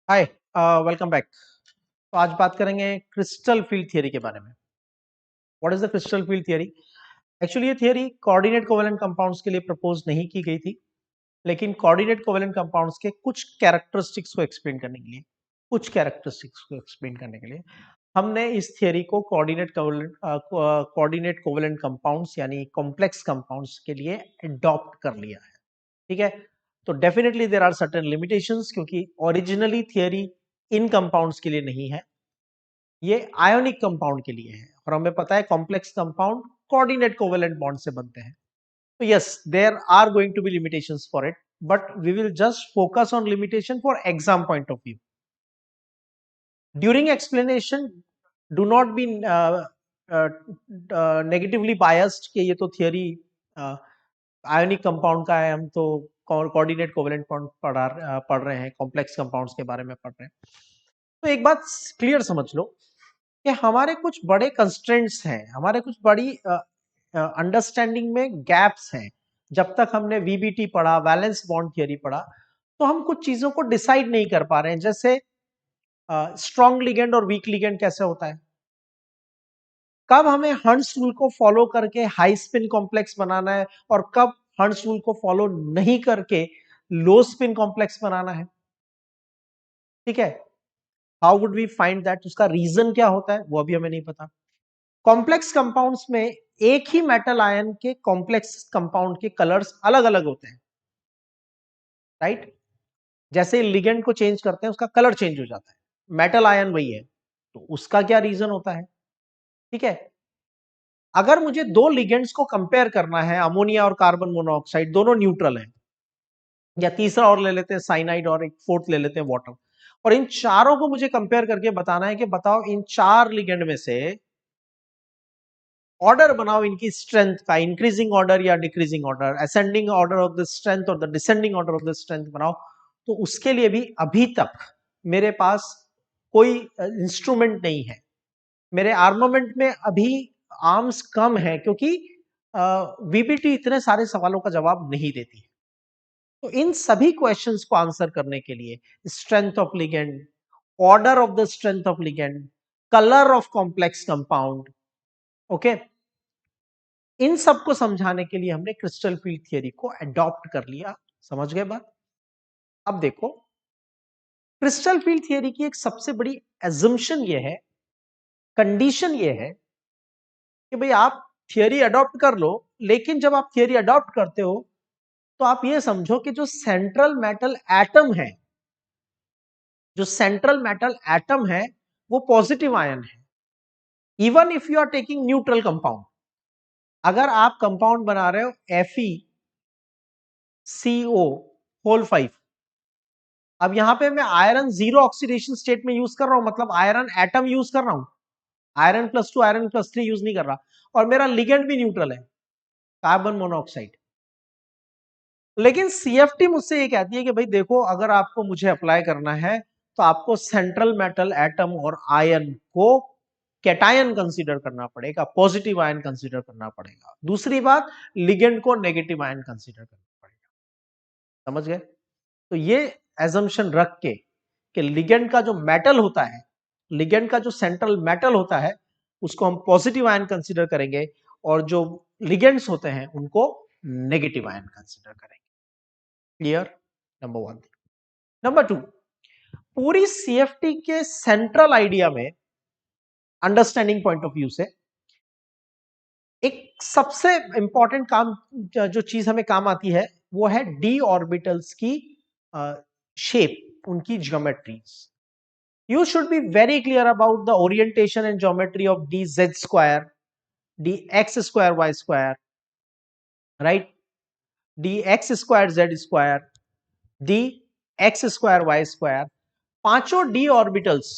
हाय, welcome back. तो आज बात करेंगे क्रिस्टल फील्ड थियरी के बारे में। What is the crystal field theory? Actually ये थियरी कोऑर्डिनेट कोवेलेंट कंपाउंड्स के लिए प्रपोज नहीं की गई थी, लेकिन कोऑर्डिनेट कोवेलेंट कंपाउंड्स के कुछ कैरेक्टरिस्टिक्स को एक्सप्लेन करने के लिए हमने इस थियरी को कोऑर्डिनेट कोवेलेंट कंपाउंड्स यानी कॉम्प्लेक्स कंपाउंड्स के लिए अडॉप्ट कर लिया है। ठीक है, तो definitely there are certain limitations, क्योंकि ओरिजिनली थियरी इन कंपाउंड्स के लिए नहीं है, ये आयोनिक कंपाउंड के लिए है। और हमें पता है complex compound coordinate covalent bond से बनते हैं। तो yes, there are going to be limitations for it, but we will just focus on limitation for exam point of view. During explanation do not be negatively biased कि ये तो theory ionic compound का है, हम तो coordinate covalent bond पढ़ रहे हैं, कॉम्प्लेक्स कंपाउंड्स के बारे में पढ़ रहे हैं। तो एक बात क्लियर समझ लो कि हमारे कुछ बड़े कंस्ट्रेंट्स हैं, हमारे कुछ बड़ी अंडरस्टैंडिंग में गैप्स हैं। जब तक हमने वीबीटी पढ़ा, वैलेंस बॉन्ड थियरी पढ़ा, तो हम कुछ चीजों को डिसाइड नहीं कर पा रहे हैं। जैसे स्ट्रॉन्ग लिगेंड और वीक लिगेंड कैसे होता है, कब हमें हंट्स रूल को फॉलो करके हाई स्पिन कॉम्प्लेक्स बनाना है और कब हंट्स रूल को फॉलो नहीं करके लो स्पिन कॉम्प्लेक्स बनाना है। ठीक है, how would we find that, उसका रीजन क्या होता है वो अभी हमें नहीं पता। कॉम्प्लेक्स कंपाउंड्स में एक ही मेटल आयन के कॉम्प्लेक्स कंपाउंड के कलर्स अलग अलग होते हैं, राइट? जैसे लिगेंड को चेंज करते हैं उसका कलर चेंज हो जाता है, मेटल आयन वही है, तो उसका क्या रीजन होता है? ठीक है, अगर मुझे दो लिगेंड्स को कंपेयर करना है, अमोनिया और कार्बन मोनोऑक्साइड दोनों न्यूट्रल हैं, या तीसरा और ले लेते हैं साइनाइड, और एक फोर्थ ले लेते हैं वाटर, और इन चारों को मुझे कंपेयर करके बताना है कि बताओ इन चार लिगेंड में से ऑर्डर बनाओ इनकी स्ट्रेंथ का, इंक्रीजिंग ऑर्डर या decreasing order, ascending order of the strength और the descending order of the strength बनाओ। तो उसके लिए भी अभी तक मेरे पास कोई इंस्ट्रूमेंट नहीं है। मेरे आर्मामेंट में अभी आर्म्स कम है, क्योंकि वीबीटी इतने सारे सवालों का जवाब नहीं देती है। तो इन सभी क्वेश्चंस को आंसर करने के लिए strength of ligand, order of the strength of ligand, colour of complex compound, okay, इन सब को समझाने के लिए हमने क्रिस्टल फील्ड थियरी को अडॉप्ट कर लिया। समझ गए बात? अब देखो, क्रिस्टल फील्ड थियरी की एक सबसे बड़ी एजम्पशन ये है, कंडीशन ये है कि भाई आप थियरी अडॉप्ट कर लो, लेकिन जब आप थियरी अडॉप्ट करते हो तो आप ये समझो कि जो सेंट्रल मेटल एटम है वो पॉजिटिव आयन है, even if you are taking neutral compound. अगर आप कंपाउंड बना रहे हो FeCO(5), अब यहां पे मैं आयरन जीरो ऑक्सीडेशन स्टेट में यूज कर रहा हूं, मतलब आयरन एटम यूज कर रहा हूं, आयरन+2 आयरन+3 यूज नहीं कर रहा, और मेरा लिगेंड भी न्यूट्रल है, कार्बन मोनोऑक्साइड। लेकिन सीएफटी मुझसे ये कहती है कि भाई देखो, अगर आपको मुझे अप्लाई करना है तो आपको सेंट्रल मेटल एटम और आयन को कैटायन कंसीडर करना पड़ेगा, पॉजिटिव आयन कंसीडर करना पड़ेगा। दूसरी बात, लिगेंड को नेगेटिव आयन कंसीडर करना पड़ेगा। समझ गए? तो ये एजम्पशन रख के कि लिगेंड का जो मेटल होता है, लिगेंड का जो सेंट्रल मेटल होता है, उसको हम पॉजिटिव आयन कंसीडर करेंगे, और जो लिगेंड्स होते हैं उनको नेगेटिव आयन कंसीडर करेंगे। Clear? Number one. Number two, पूरी सीएफटी के सेंट्रल आइडिया में, अंडरस्टैंडिंग पॉइंट ऑफ व्यू से, एक सबसे इंपॉर्टेंट काम, जो चीज हमें काम आती है, वो है डी ऑर्बिटल्स की शेप, उनकी geometries. You should be very clear about the orientation and geometry of dz square, dx square y square, right? dx square z square, dx square y square, पांचों डी ऑर्बिटल्स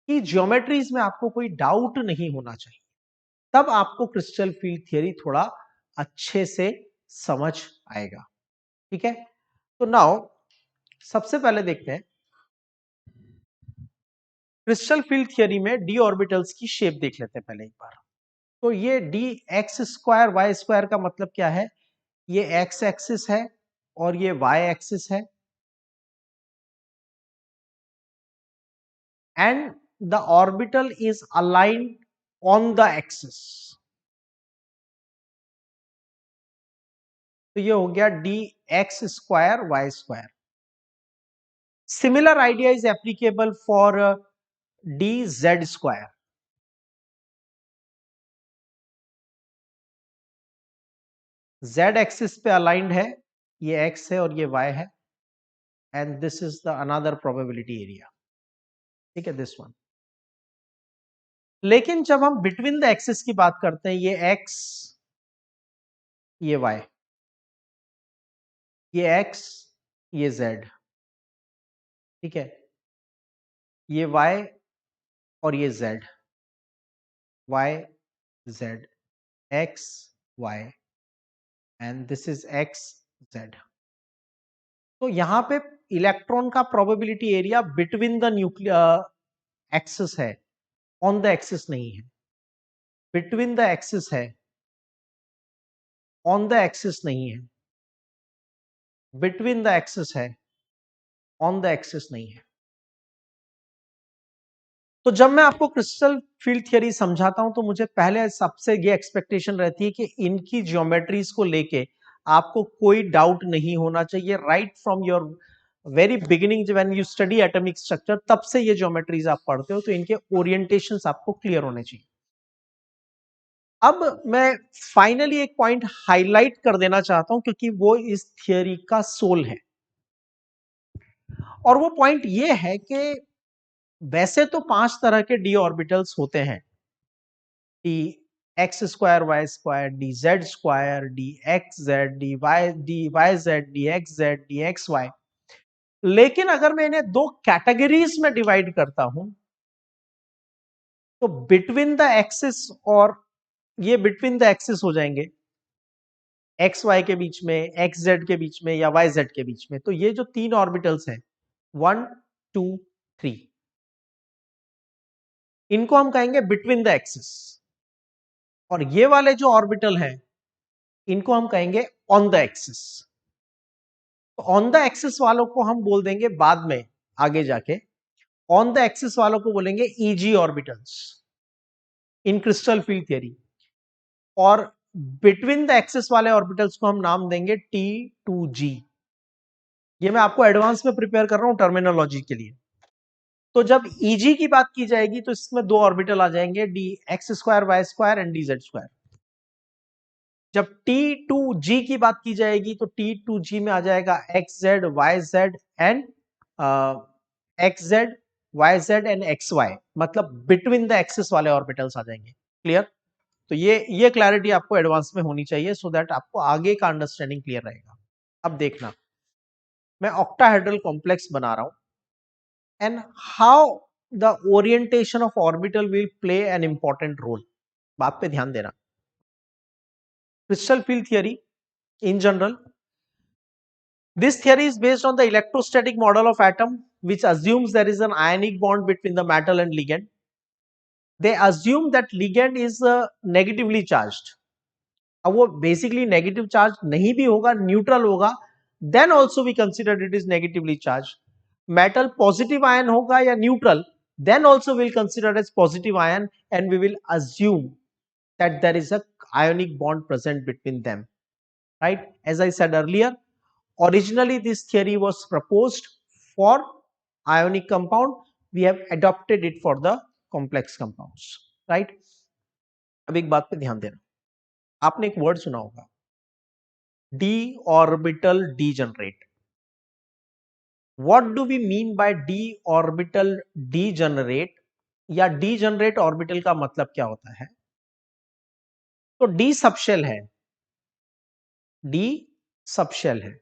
की geometries में आपको कोई doubt नहीं होना चाहिए, तब आपको क्रिस्टल फील्ड थियरी थोड़ा अच्छे से समझ आएगा। ठीक है, तो नाउ सबसे पहले देखते हैं क्रिस्टल फील्ड थियरी में डी ऑर्बिटल्स की शेप देख लेते हैं पहले एक बार। तो ये d x square y square का मतलब क्या है? ये एक्स एक्सिस है और ये वाई एक्सिस है, and the orbital is aligned on the axis. तो ये हो गया dx square y square. Similar idea is applicable for dz square. z axis पे अलाइंड है, ये x है और ये y है, and this is the another probability area. ठीक है, this one. लेकिन जब हम बिटवीन द एक्सिस की बात करते हैं, ये x, ये y, ये x, ये z, ठीक है, ये y और ये z, y z, x y, and this is x z. तो यहां पे इलेक्ट्रॉन का probability area between the nuclear axis है, ऑन द एक्सिस नहीं है. बिटवीन द एक्सिस है, ऑन द एक्सिस नहीं है. बिटवीन द एक्सिस है, ऑन द एक्सिस नहीं है. तो जब मैं आपको क्रिस्टल फील्ड थियरी समझाता हूं तो मुझे पहले सबसे ये एक्सपेक्टेशन रहती है कि इनकी ज्योमेट्रीज को लेके आपको कोई डाउट नहीं होना चाहिए. Right from your very beginning when you study atomic structure, तब से ये ज्योमेट्रीज आप पढ़ते हो, तो इनके ओरिएंटेशंस आपको क्लियर होने चाहिए. अब मैं फाइनली एक पॉइंट हाईलाइट कर देना चाहता हूं क्योंकि वो इस थियरी का सोल है, और वो पॉइंट ये है कि वैसे तो 5 तरह के डी ऑर्बिटल्स होते हैं, d x square y square, d z square, d x z, d y z, d x z, d x y. लेकिन अगर मैं इन्हें 2 कैटेगरीज में डिवाइड करता हूं, तो बिटवीन द एक्सिस, और ये बिटवीन द एक्सिस हो जाएंगे एक्स वाई के बीच में, एक्स जेड के बीच में, या वाई जेड के बीच में. तो ये जो 3 ऑर्बिटल्स हैं, 1 2 3, इनको हम कहेंगे बिटवीन द एक्सिस. और ये वाले जो ऑर्बिटल हैं, इनको हम कहेंगे ऑन द एक्सिस. तो ऑन द एक्सिस वालों को हम बोल देंगे बाद में आगे जाके, ऑन द एक्सिस वालों को बोलेंगे ईजी ऑर्बिटल्स इन क्रिस्टल फील्ड थियरी. और बिटवीन द एक्सिस वाले ऑर्बिटल्स को हम नाम देंगे T2G. ये मैं आपको एडवांस में प्रिपेयर कर रहा हूं टर्मिनोलॉजी के लिए. तो जब ईजी की बात की जाएगी तो इसमें 2 ऑर्बिटल आ जाएंगे, d x square y square and d z square. जब T2G की बात की जाएगी तो T2G में आ जाएगा x z y z and x z y z and x y, मतलब बिटवीन द एक्सिस वाले ऑर्बिटल्स आ जाएंगे. क्लियर? तो ये क्लैरिटी आपको एडवांस में होनी चाहिए, सो दैट आपको आगे का अंडरस्टैंडिंग क्लियर रहेगा. अब देखना, मैं ऑक्टाहेड्रल कॉम्प्लेक्स बना रहा हूं, and how the orientation of orbital will play an important role. बात पे ध्यान देना. Crystal field theory in general, this theory is based on the electrostatic model of atom, which assumes there is an ionic bond between the metal and ligand. They assume that ligand is negatively charged. अब वो basically negative charge नहीं भी होगा, neutral होगा, then also we consider it is negatively charged. Metal positive ion होगा या neutral, then also we'll consider as positive ion, and we will assume that there is a ionic bond present between them. Right? As I said earlier, originally this theory was proposed for ionic compound. We have adopted it for the complex compounds. Right? अब एक बात पे ध्यान देना, आपने एक word सुना होगा, d orbital degenerate. What do we mean by d orbital degenerate, या degenerate orbital का मतलब क्या होता है? तो d सबशेल है, d सबशेल है.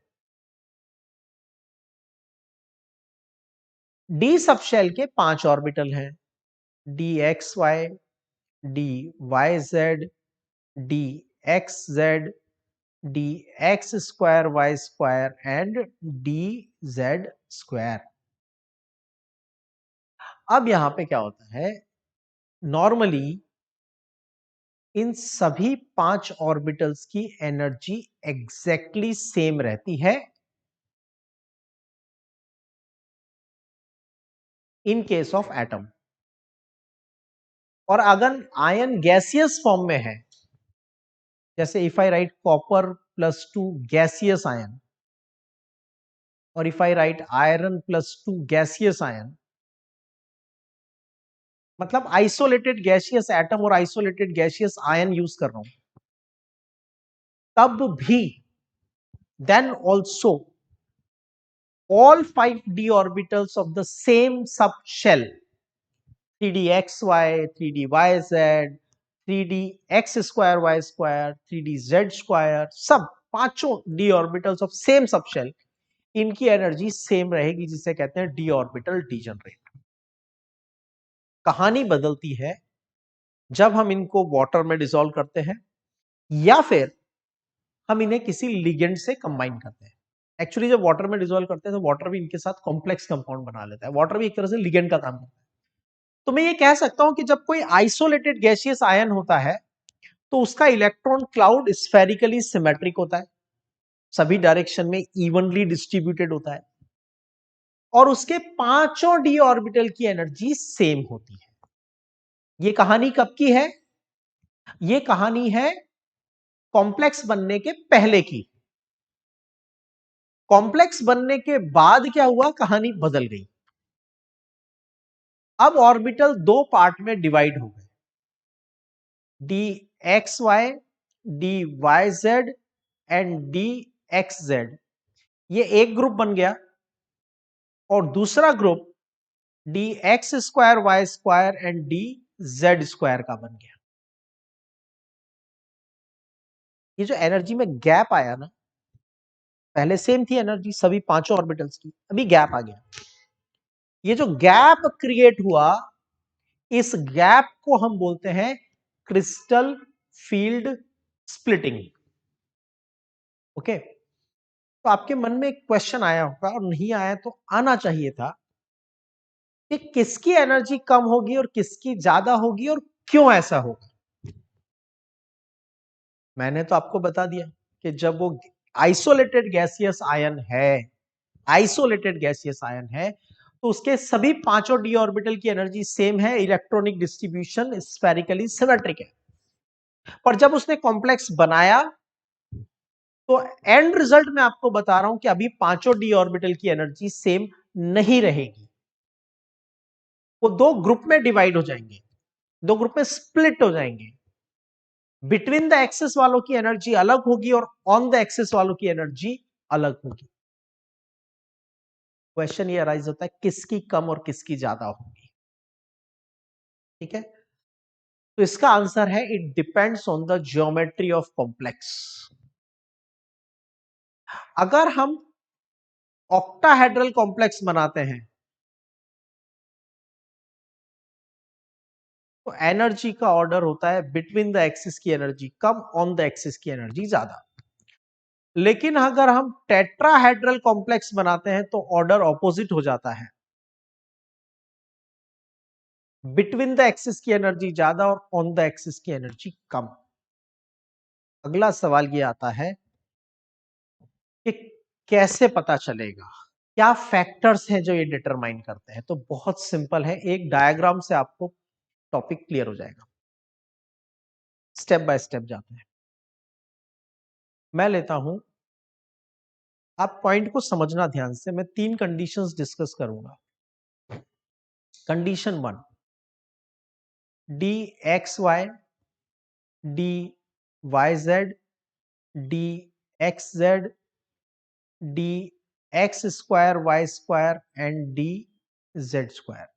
d सबशेल के 5 ऑर्बिटल हैं, d x y, d y z, d x z, d x square y square and d z square. अब यहां पे क्या होता है, नॉर्मली इन सभी 5 ऑर्बिटल्स की एनर्जी एग्जैक्टली सेम रहती है इन केस ऑफ एटम. और अगर आयन गैसियस फॉर्म में है, जैसे if I write copper +2 gaseous ion, और if I write iron +2 gaseous ion, मतलब आइसोलेटेड गैसियस एटम और आइसोलेटेड गैसियस आयन यूज कर रहा हूं, तब भी then also all 5 d orbitals of the same subshell 3dxy, 3dyz, 3dx square y square, 3dz square, सब पांचों d orbitals of same subshell, इनकी एनर्जी सेम रहेगी, जिसे कहते हैं d orbital degenerate। कहानी बदलती है जब हम इनको वाटर में डिसॉल्व करते हैं या फिर हम इन्हें किसी लिगेंड से कंबाइन करते हैं। एक्चुअली जब वाटर में डिसॉल्व करते हैं तो वाटर भी इनके साथ कॉम्प्लेक्स कंपाउंड बना लेता है, वाटर भी एक तरह से लिगेंड का काम करता है। तो मैं ये कह सकता हूं कि जब कोई आइसोलेटेड गैसियस आयन होता है तो उसका इलेक्ट्रॉन क्लाउड स्फेरिकली सिमेट्रिक होता है, सभी डायरेक्शन में इवनली डिस्ट्रीब्यूटेड होता है, और उसके पांचों डी ऑर्बिटल की एनर्जी सेम होती है। ये कहानी कब की है? ये कहानी है कॉम्प्लेक्स बनने के पहले की। कॉम्प्लेक्स बनने के बाद क्या हुआ, कहानी बदल गई। अब ऑर्बिटल दो पार्ट में डिवाइड हो गए, d x y, d y z and d x z. ये एक ग्रुप बन गया, और दूसरा group d x square y square and d z square का बन गया। ये जो एनर्जी में गैप आया ना, पहले सेम थी एनर्जी सभी पांचों ऑर्बिटल्स की, अभी गैप आ गया। ये जो गैप क्रिएट हुआ, इस गैप को हम बोलते हैं क्रिस्टल फील्ड स्प्लिटिंग। ओके, तो आपके मन में एक क्वेश्चन आया होगा, और नहीं आया तो आना चाहिए था, कि किसकी एनर्जी कम होगी और किसकी ज्यादा होगी और क्यों ऐसा होगा। मैंने तो आपको बता दिया कि जब वो आइसोलेटेड गैसियस आयन है, आइसोलेटेड गैसियस आयन है, तो उसके सभी पांचों डी ऑर्बिटल की एनर्जी सेम है, इलेक्ट्रॉनिक डिस्ट्रीब्यूशन स्फेरिकली सिमेट्रिक है। पर जब उसने कॉम्प्लेक्स बनाया, तो एंड रिजल्ट में आपको बता रहा हूं कि अभी पांचों डी ऑर्बिटल की एनर्जी सेम नहीं रहेगी, वो दो ग्रुप में डिवाइड हो जाएंगे, दो ग्रुप में स्प्लिट हो जाएंगे। बिटवीन द एक्सिस वालों की एनर्जी अलग होगी और ऑन द एक्सिस वालों की एनर्जी अलग होगी। क्वेश्चन ये अराइज होता है किसकी कम और किसकी ज्यादा होगी। ठीक है, तो इसका आंसर है it depends on the geometry of complex. अगर हम ऑक्टाहेड्रल कॉम्प्लेक्स बनाते हैं तो एनर्जी का ऑर्डर होता है बिटवीन द एक्सिस की energy come, on the axis की एनर्जी ज्यादा। लेकिन अगर हम टेट्राहेड्रल कॉम्प्लेक्स बनाते हैं तो ऑर्डर ऑपोजिट हो जाता है, बिटवीन द एक्सिस की एनर्जी ज्यादा और ऑन द एक्सिस की एनर्जी कम। अगला सवाल ये आता है कि कैसे पता चलेगा, क्या फैक्टर्स हैं जो ये डिटरमाइन करते हैं। तो बहुत सिंपल है, एक डायग्राम से आपको टॉपिक क्लियर हो जाएगा। स्टेप बाय स्टेप जाते हैं। मैं लेता हूं, आप पॉइंट को समझना ध्यान से, मैं तीन कंडीशंस डिस्कस करूंगा। Condition 1, d x y, d y z, d x z, d x square y square and d z square.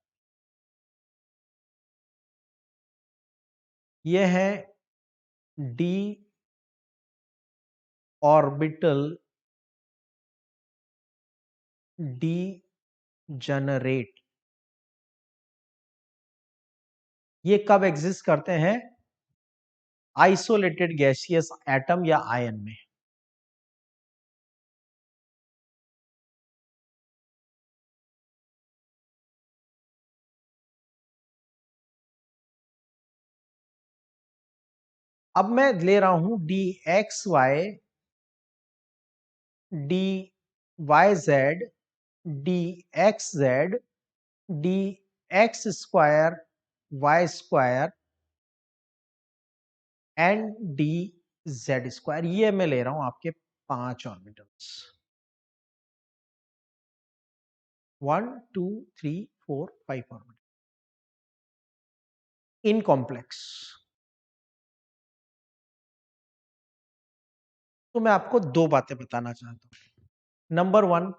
ये है डी ऑर्बिटल डी जनरेट। ये कब एग्जिस्ट करते हैं? आइसोलेटेड गैसियस एटम या आयन में। अब मैं ले रहा हूं d x y, d y z, d x z, d x square y square and d z square, ये मैं ले रहा हूं आपके 5 ऑर्बिटल्स, 1 2 3 4 5 ऑर्बिटल इन कॉम्प्लेक्स। तो मैं आपको दो बातें बताना चाहता हूं। नंबर 1,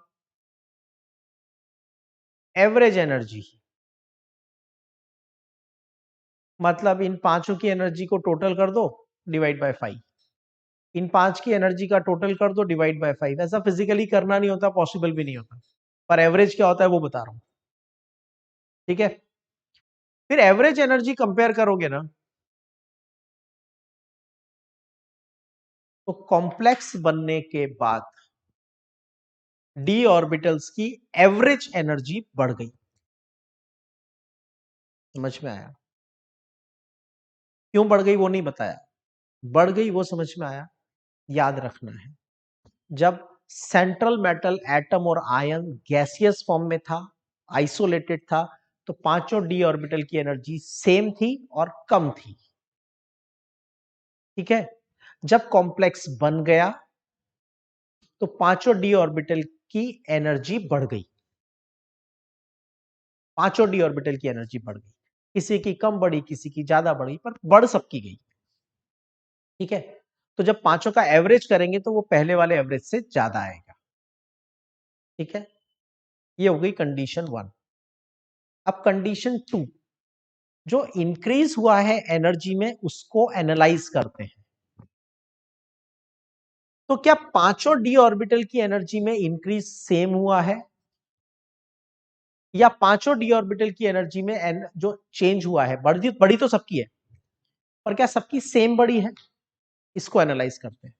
एवरेज एनर्जी, मतलब इन पांचों की एनर्जी को टोटल कर दो, डिवाइड बाय 5। इन 5 की एनर्जी का टोटल कर दो, डिवाइड बाय 5। ऐसा फिजिकली करना नहीं होता, पॉसिबल भी नहीं होता, पर एवरेज क्या होता है वो बता रहा हूं, ठीक है। फिर एवरेज एनर्जी कंपेयर करोगे ना, तो कॉम्प्लेक्स बनने के बाद डी ऑर्बिटल्स की एवरेज एनर्जी बढ़ गई। समझ में आया? क्यों बढ़ गई वो नहीं बताया, बढ़ गई वो समझ में आया। याद रखना है, जब सेंट्रल मेटल एटम और आयन गैसियस फॉर्म में था, आइसोलेटेड था, तो पांचों डी ऑर्बिटल की एनर्जी सेम थी और कम थी, ठीक है। जब कॉम्प्लेक्स बन गया तो पांचों डी ऑर्बिटल की एनर्जी बढ़ गई, पांचों डी ऑर्बिटल की एनर्जी बढ़ गई, किसी की कम बढ़ी, किसी की ज्यादा बढ़ी, पर बढ़ सबकी गई, ठीक है। तो जब पांचों का एवरेज करेंगे तो वो पहले वाले एवरेज से ज्यादा आएगा, ठीक है। ये हो गई कंडीशन 1। अब कंडीशन 2, जो इंक्रीज हुआ है एनर्जी में उसको एनालाइज करते हैं। तो क्या पांचों डी ऑर्बिटल की एनर्जी में इंक्रीज सेम हुआ है, या पांचों डी ऑर्बिटल की एनर्जी में जो चेंज हुआ है, बढ़ी बढ़ी तो सबकी है, पर क्या सबकी सेम बढ़ी है? इसको एनालाइज करते हैं।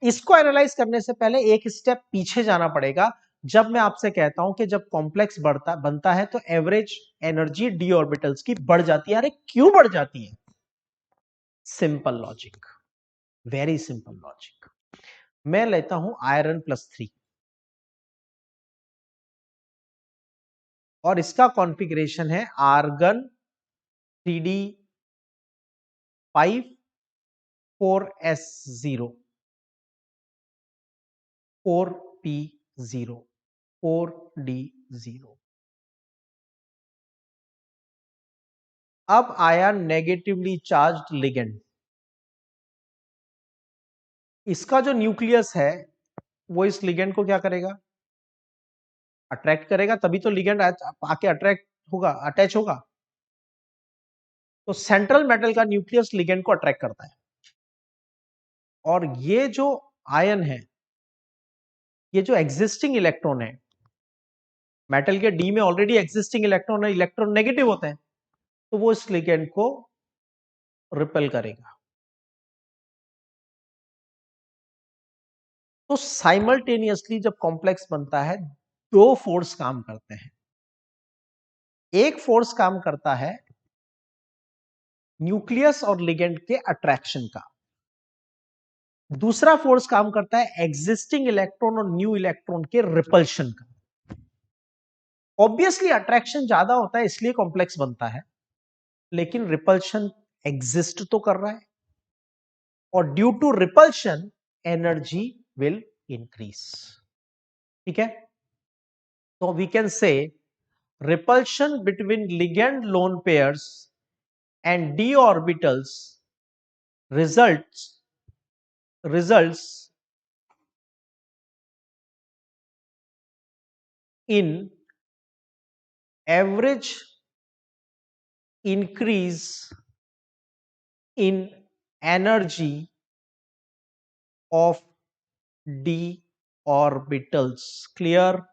इसको एनालाइज करने से पहले एक स्टेप पीछे जाना पड़ेगा। जब मैं आपसे कहता हूं कि जब कॉम्प्लेक्स बनता है तो एवरेज एनर्जी डी ऑर्बिटल्स की बढ़ जाती है, अरे क्यों बढ़ जाती है? Simple logic, very simple logic. मैं लेता हूं आयरन +3 और इसका कॉन्फ़िगरेशन है argon 3d5 4s0 4p0 4d0। अब आया नेगेटिवली चार्ज्ड लिगेंड, इसका जो न्यूक्लियस है वो इस लिगेंड को क्या करेगा? अट्रैक्ट करेगा, तभी तो लिगेंड आके अट्रैक्ट होगा, अटैच होगा। तो सेंट्रल मेटल का न्यूक्लियस लिगेंड को अट्रैक्ट करता है, और ये जो आयन है, ये जो एग्जिस्टिंग इलेक्ट्रॉन है, मेटल के डी में ऑलरेडी एग्जिस्टिंग इलेक्ट्रॉन है, इलेक्ट्रॉन नेगेटिव होते हैं, तो वो इस लिगेंड को रिपेल करेगा। तो साइमल्टेनियसली जब कॉम्प्लेक्स बनता है, दो फोर्स काम करते हैं। एक फोर्स काम करता है न्यूक्लियस और लिगेंड के अट्रैक्शन का, दूसरा फोर्स काम करता है एग्जिस्टिंग इलेक्ट्रॉन और न्यू इलेक्ट्रॉन के रिपल्शन का। ऑब्वियसली अट्रैक्शन ज्यादा होता है इसलिए कॉम्प्लेक्स बनता है, लेकिन रिपल्शन एग्जिस्ट तो कर रहा है, और due to repulsion energy will increase, ठीक है। तो we can say repulsion between ligand lone pairs and d orbitals results in average increase in energy of d orbitals. Clear?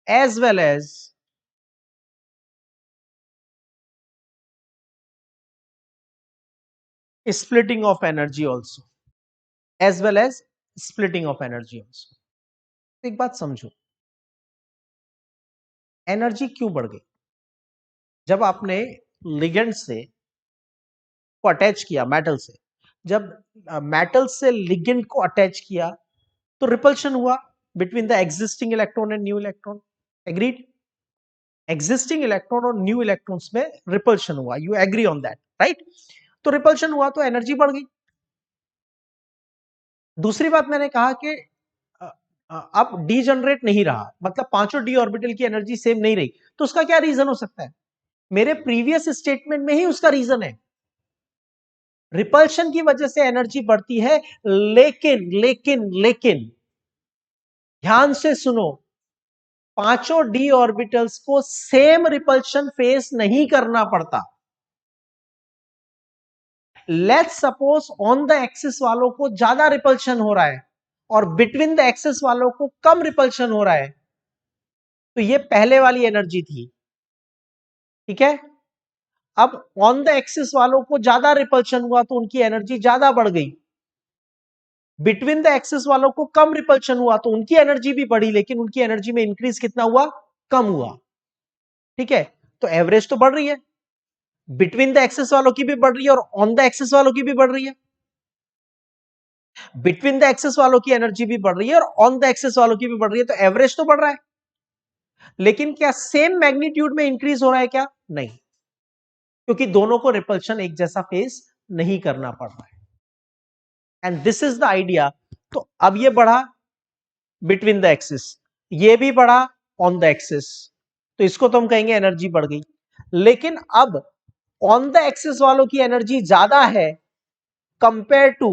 As well as splitting of energy also, as well as splitting of energy also. एक बात समझो, energy क्यों बढ़ गई? जब आपने ligand से को अटैच किया मेटल से, जब मेटल से लिगेंड को अटैच किया तो रिपल्शन हुआ between the existing electron and new electron, agreed? Existing electron और न्यू इलेक्ट्रॉन्स में रिपल्शन हुआ, you agree on that, right? तो रिपल्शन हुआ तो एनर्जी बढ़ गई। दूसरी बात मैंने कहा कि अब डीजनरेट नहीं रहा, मतलब पांचों डी ऑर्बिटल की एनर्जी सेम नहीं रही, तो उसका क्या रीजन हो सकता है? मेरे प्रीवियस स्टेटमेंट में ही उसका रीजन है, रिपल्शन की वजह से एनर्जी बढ़ती है, लेकिन लेकिन लेकिन ध्यान से सुनो, पांचों डी ऑर्बिटल्स को सेम रिपल्शन फेस नहीं करना पड़ता। Let's suppose on the axis वालों को ज्यादा रिपल्शन हो रहा है और बिटवीन द एक्सिस वालों को कम रिपल्शन हो रहा है, तो ये पहले वाली एनर्जी थी, ठीक है? अब ऑन द एक्सिस वालों को ज्यादा रिपल्शन हुआ तो उनकी एनर्जी ज्यादा बढ़ गई, बिटवीन द एक्सिस वालों को कम रिपल्शन हुआ तो उनकी एनर्जी भी बढ़ी, लेकिन उनकी एनर्जी में इंक्रीज कितना हुआ? कम हुआ, ठीक है? तो एवरेज तो बढ़ रही है, बिटवीन द एक्सिस वालों की भी बढ़ रही है और ऑन द एक्सिस वालों की भी बढ़ रही है। बिटवीन द एक्सिस वालों की एनर्जी भी बढ़ रही है और ऑन द एक्सिस वालों की भी बढ़ रही है, तो एवरेज तो बढ़ रहा है, लेकिन क्या सेम मैग्नीट्यूड में इंक्रीज हो रहा है क्या? नहीं, क्योंकि दोनों को रिपल्शन एक जैसा फेस नहीं करना पड़ रहा है, and this is the idea. तो अब ये बढ़ा बिटवीन द एक्सिस, ये भी बढ़ा ऑन द एक्सिस, तो इसको तो हम कहेंगे एनर्जी बढ़ गई। लेकिन अब ऑन द एक्सिस वालों की एनर्जी ज्यादा है compare to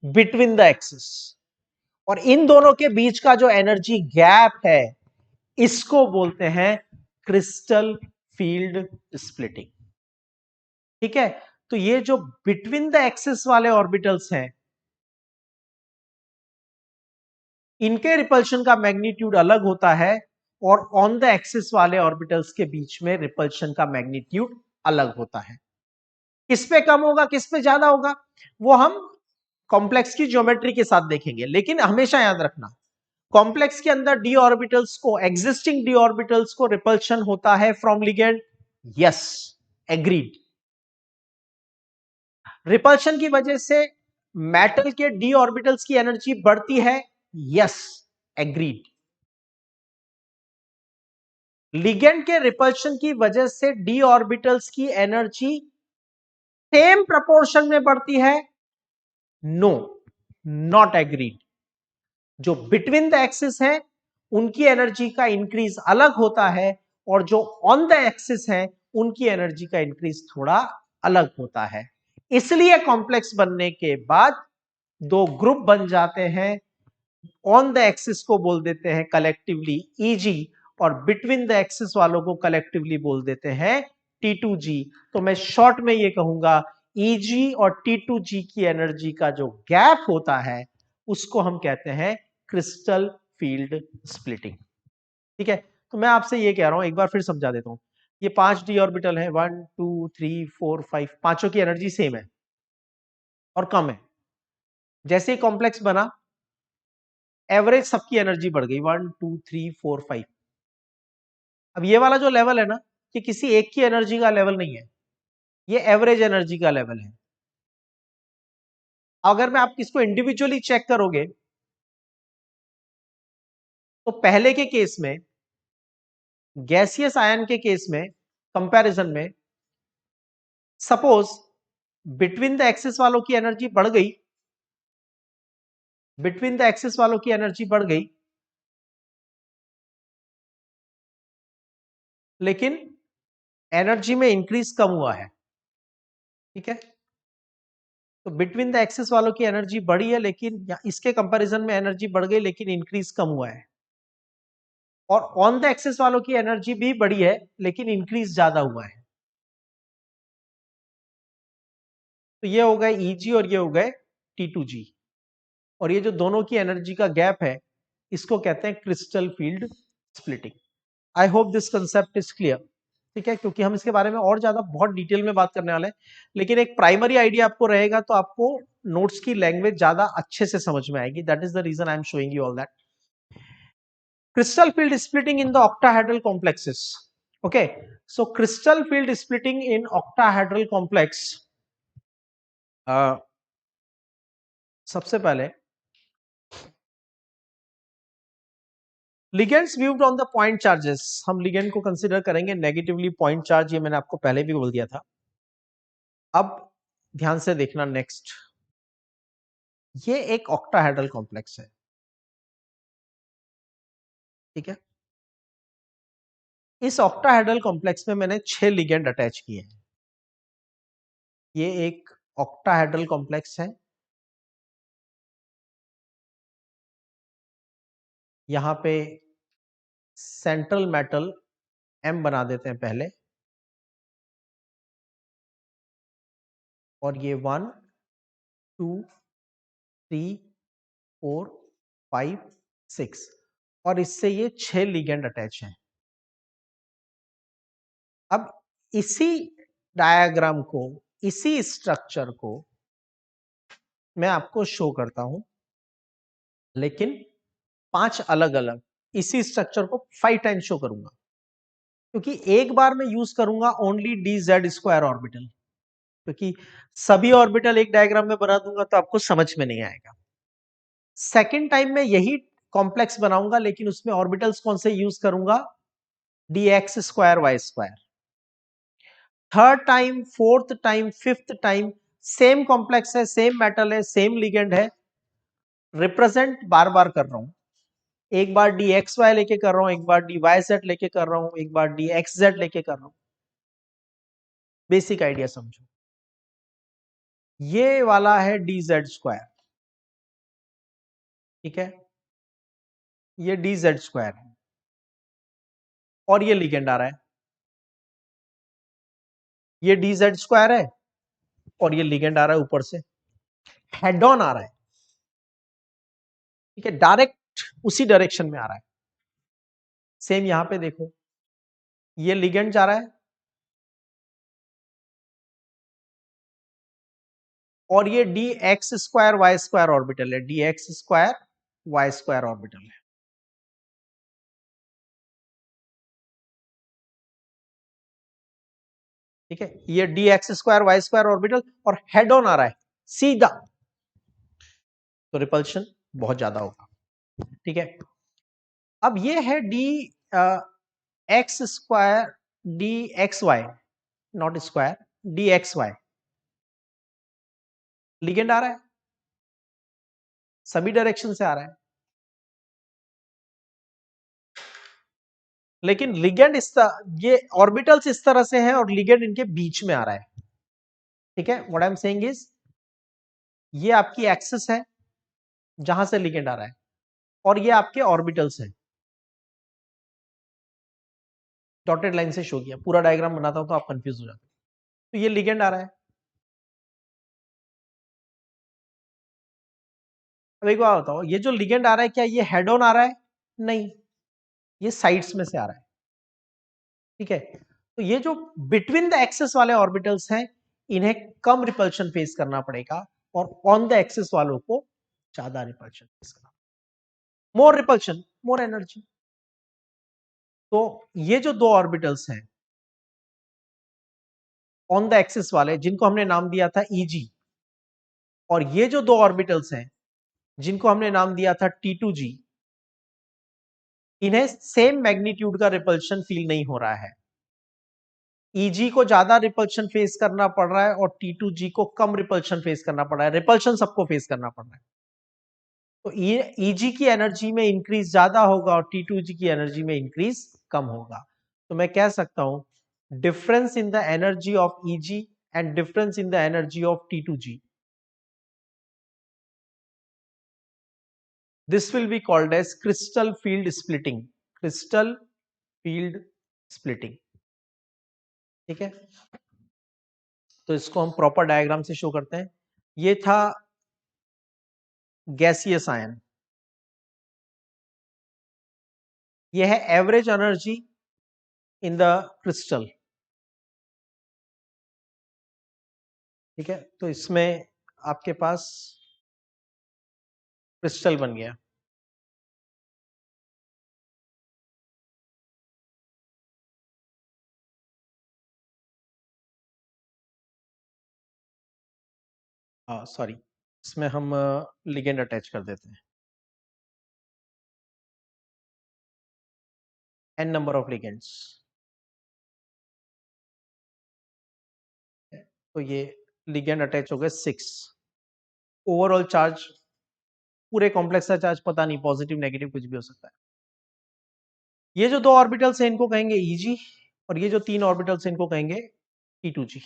between the axis, और इन दोनों के बीच का जो एनर्जी गैप है, इसको बोलते हैं क्रिस्टल फील्ड स्प्लिटिंग, ठीक है? तो ये जो बिटवीन द एक्सिस वाले ऑर्बिटल्स हैं, इनके रिपल्शन का मैग्नीट्यूड अलग होता है और ऑन द एक्सिस वाले ऑर्बिटल्स के बीच में रिपल्शन का मैग्नीट्यूड अलग होता है। किस पे कम होगा, किस पे ज्यादा होगा, वो हम कॉम्प्लेक्स की ज्योमेट्री के साथ देखेंगे, लेकिन हमेशा याद रखना, कॉम्प्लेक्स के अंदर डी ऑर्बिटल्स को, एग्जिस्टिंग डी ऑर्बिटल्स को रिपल्शन होता है from ligand, yes, agreed. Repulsion की वजह से मेटल के डी ऑर्बिटल्स की एनर्जी बढ़ती है, यस, एग्रीड। लिगेंड के रिपल्शन की वजह से डी ऑर्बिटल्स की एनर्जी सेम प्रपोर्शन में बढ़ती है, नो, नॉट एग्रीड। जो बिटवीन द एक्सिस है उनकी एनर्जी का इंक्रीज अलग होता है, और जो ऑन द एक्सिस है उनकी एनर्जी का इंक्रीज थोड़ा अलग होता है। इसलिए कॉम्प्लेक्स बनने के बाद दो ग्रुप बन जाते हैं, ऑन द एक्सिस को बोल देते हैं कलेक्टिवली ईजी, और बिटवीन द एक्सिस वालों को कलेक्टिवली बोल देते हैं T2G। तो मैं शॉर्ट में ये कहूंगा, ईजी और T2G की एनर्जी का जो गैप होता है उसको हम कहते हैं क्रिस्टल फील्ड स्प्लिटिंग, ठीक है? तो मैं आपसे ये कह रहा हूं, एक बार फिर समझा देता हूं, ये 5d ऑर्बिटल है, 1 2 3 4 5, पांचों की एनर्जी सेम है और कम है। जैसे ही कॉम्प्लेक्स बना, एवरेज सबकी एनर्जी बढ़ गई, 1 2 3 4 5। अब ये वाला जो लेवल है ना, ये किसी एक की एनर्जी का लेवल नहीं है, ये एवरेज एनर्जी का लेवल है। अगर मैं आप इसको इंडिविजुअली चेक करोगे, तो पहले के केस में, गैसियस आयन के केस में, कंपैरिजन में, सपोज बिटवीन द एक्सिस वालों की एनर्जी बढ़ गई, बिटवीन द एक्सिस वालों की एनर्जी बढ़ गई, लेकिन एनर्जी में इंक्रीज कम हुआ है, ठीक है? तो बिटवीन द एक्सिस वालों की एनर्जी बढ़ी है, लेकिन इसके कंपैरिजन में एनर्जी बढ़ गई लेकिन इंक्रीज कम हुआ है, और ऑन द एक्सिस वालों की एनर्जी भी बढ़ी है लेकिन इंक्रीज ज्यादा हुआ है। तो ये हो गए Eg और ये हो गए T2G, और ये जो दोनों की एनर्जी का गैप है, इसको कहते हैं crystal field splitting. I hope this concept is clear, ठीक है? क्योंकि हम इसके बारे में और ज्यादा बहुत डिटेल में बात करने वाले हैं, लेकिन एक प्राइमरी आइडिया आपको रहेगा तो आपको नोट्स की लैंग्वेज ज्यादा अच्छे से समझ में आएगी। That is the reason I am showing you all that. Crystal field splitting in the octahedral complexes. Okay, so crystal field splitting in octahedral complex. सबसे पहले ligands viewed on the point charges, हम ligand को consider करेंगे negatively point charge, ये मैंने आपको पहले भी बोल दिया था। अब ध्यान से देखना नेक्स्ट, ये एक ऑक्टाहेड्रल कॉम्प्लेक्स है, ठीक है। इस ऑक्टाहेड्रल कॉम्प्लेक्स में मैंने 6 लिगेंड अटैच किए हैं। ये एक ऑक्टाहेड्रल कॉम्प्लेक्स है, यहां पे सेंट्रल मेटल M बना देते हैं पहले, और ये 1 2 3 4 5 6, और इससे ये 6 लिगेंड अटैच हैं। अब इसी डायग्राम को, इसी स्ट्रक्चर को मैं आपको शो करता हूं, लेकिन 5 अलग अलग, इसी स्ट्रक्चर को 5 टाइम्स शो करूंगा, क्योंकि एक बार मैं यूज करूंगा ओनली dz² ऑर्बिटल, क्योंकि सभी ऑर्बिटल एक डायग्राम में बना दूंगा तो आपको समझ में नहीं आएगा। सेकेंड टाइम में यही कॉम्प्लेक्स बनाऊंगा, लेकिन उसमें ऑर्बिटल्स कौन से यूज करूंगा, dx² y²। Third time, fourth time, fifth time same complex है, सेम मेटल है, सेम लिगेंड है, रिप्रेजेंट बार बार कर रहा हूं। एक बार dxy लेके कर रहा हूं, एक बार dyz लेके कर रहा हूं, एक बार dxz लेके कर रहा हूं। बेसिक आइडिया समझो, ये वाला है dz², ठीक है, ये dz² है, और ये लिगेंड आ रहा है, ये dz² है, और ये लिगेंड आ रहा है ऊपर से, हेड ऑन आ रहा है, ठीक है, डायरेक्ट उसी डायरेक्शन में आ रहा है। सेम यहां पे देखो, ये लिगेंड जा रहा है, और ये dx² y² ऑर्बिटल है, dx² y² ऑर्बिटल है, ठीक है, ये dx² y² ऑर्बिटल, और हेड ऑन आ रहा है सीधा, तो रिपल्शन बहुत ज्यादा होगा, ठीक है। अब ये है x² dxy, not square, dxy, ligand आ रहा है, सभी डायरेक्शन से आ रहा है, लेकिन लिगेंड ये ऑर्बिटल्स इस तरह से हैं और लिगेंड इनके बीच में आ रहा है, ठीक है। What I am saying is, ये आपकी एक्सिस है जहां से लिगेंड आ रहा है, और ये आपके ऑर्बिटल्स हैं, डॉटेड लाइन से शो किया, पूरा डायग्राम बनाता हूं तो आप कंफ्यूज हो जाते हैं। तो ये लिगेंड आ रहा है। अब एक बात बताओ, ये जो लिगेंड आ रहा है क्या ये हेड ऑन आ रहा है, नहीं, ये साइड्स में से आ रहा है, ठीक है। तो ये जो बिटवीन द एक्सिस वाले ऑर्बिटल्स हैं, इन्हें कम रिपल्शन फेस करना पड़ेगा, और ऑन द एक्सिस वालों को ज्यादा रिपल्शन फेस करना, मोर रिपल्शन मोर एनर्जी। तो ये जो दो ऑर्बिटल्स हैं ऑन द एक्सिस वाले, जिनको हमने नाम दिया था Eg, और ये जो दो ऑर्बिटल्स हैं जिनको हमने नाम दिया था T2G, इन्हें सेम मैग्नीट्यूड का रिपल्शन फील नहीं हो रहा है। Eg को ज्यादा रिपल्शन फेस करना पड़ रहा है, और T2G को कम रिपल्शन फेस करना पड़ रहा है, रिपल्शन सबको फेस करना पड़ रहा है। तो Eg की एनर्जी में इंक्रीज ज्यादा होगा, और T2G की एनर्जी में इंक्रीज कम होगा। तो मैं कह सकता हूं difference in the energy of Eg and difference in the energy of T2G, this will be called as crystal field splitting, crystal field splitting, ठीक है। तो इसको हम प्रॉपर डायग्राम से शो करते हैं। ये था गैसियस आयन, ये है average energy in the crystal, ठीक है। तो इसमें आपके पास क्रिस्टल बन गया, सॉरी, इसमें हम लिगेंड अटैच कर देते हैं। n number of ligands. तो ये लिगेंड अटैच हो गए 6। ओवरऑल चार्ज, पूरे कॉम्प्लेक्स का चार्ज पता नहीं, पॉजिटिव नेगेटिव कुछ भी हो सकता है। ये जो दो ऑर्बिटल्स हैं इनको कहेंगे Eg, और ये जो तीन ऑर्बिटल्स हैं इनको कहेंगे T2G।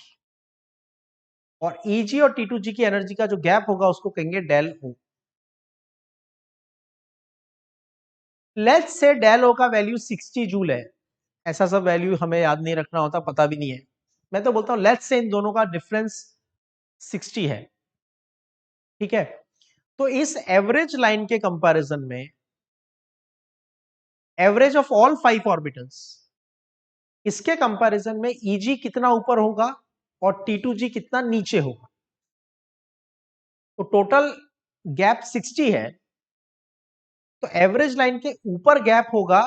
और Eg और T2G की एनर्जी का जो गैप होगा उसको कहेंगे del O। Let's say del O का वैल्यू 60 जूल है। ऐसा सब वैल्यू हमें याद नहीं रखना होता, पता भी नहीं है। मैं तो बोलता हूं लेट्स से इन दोनों का डिफरेंस 60 है, ठीक है। तो इस एवरेज लाइन के कंपैरिजन में एवरेज ऑफ ऑल 5 ऑर्बिटल्स, इसके कंपैरिजन में Eg कितना ऊपर होगा और T2G कितना नीचे होगा। तो टोटल गैप 60 है, तो एवरेज लाइन के ऊपर गैप होगा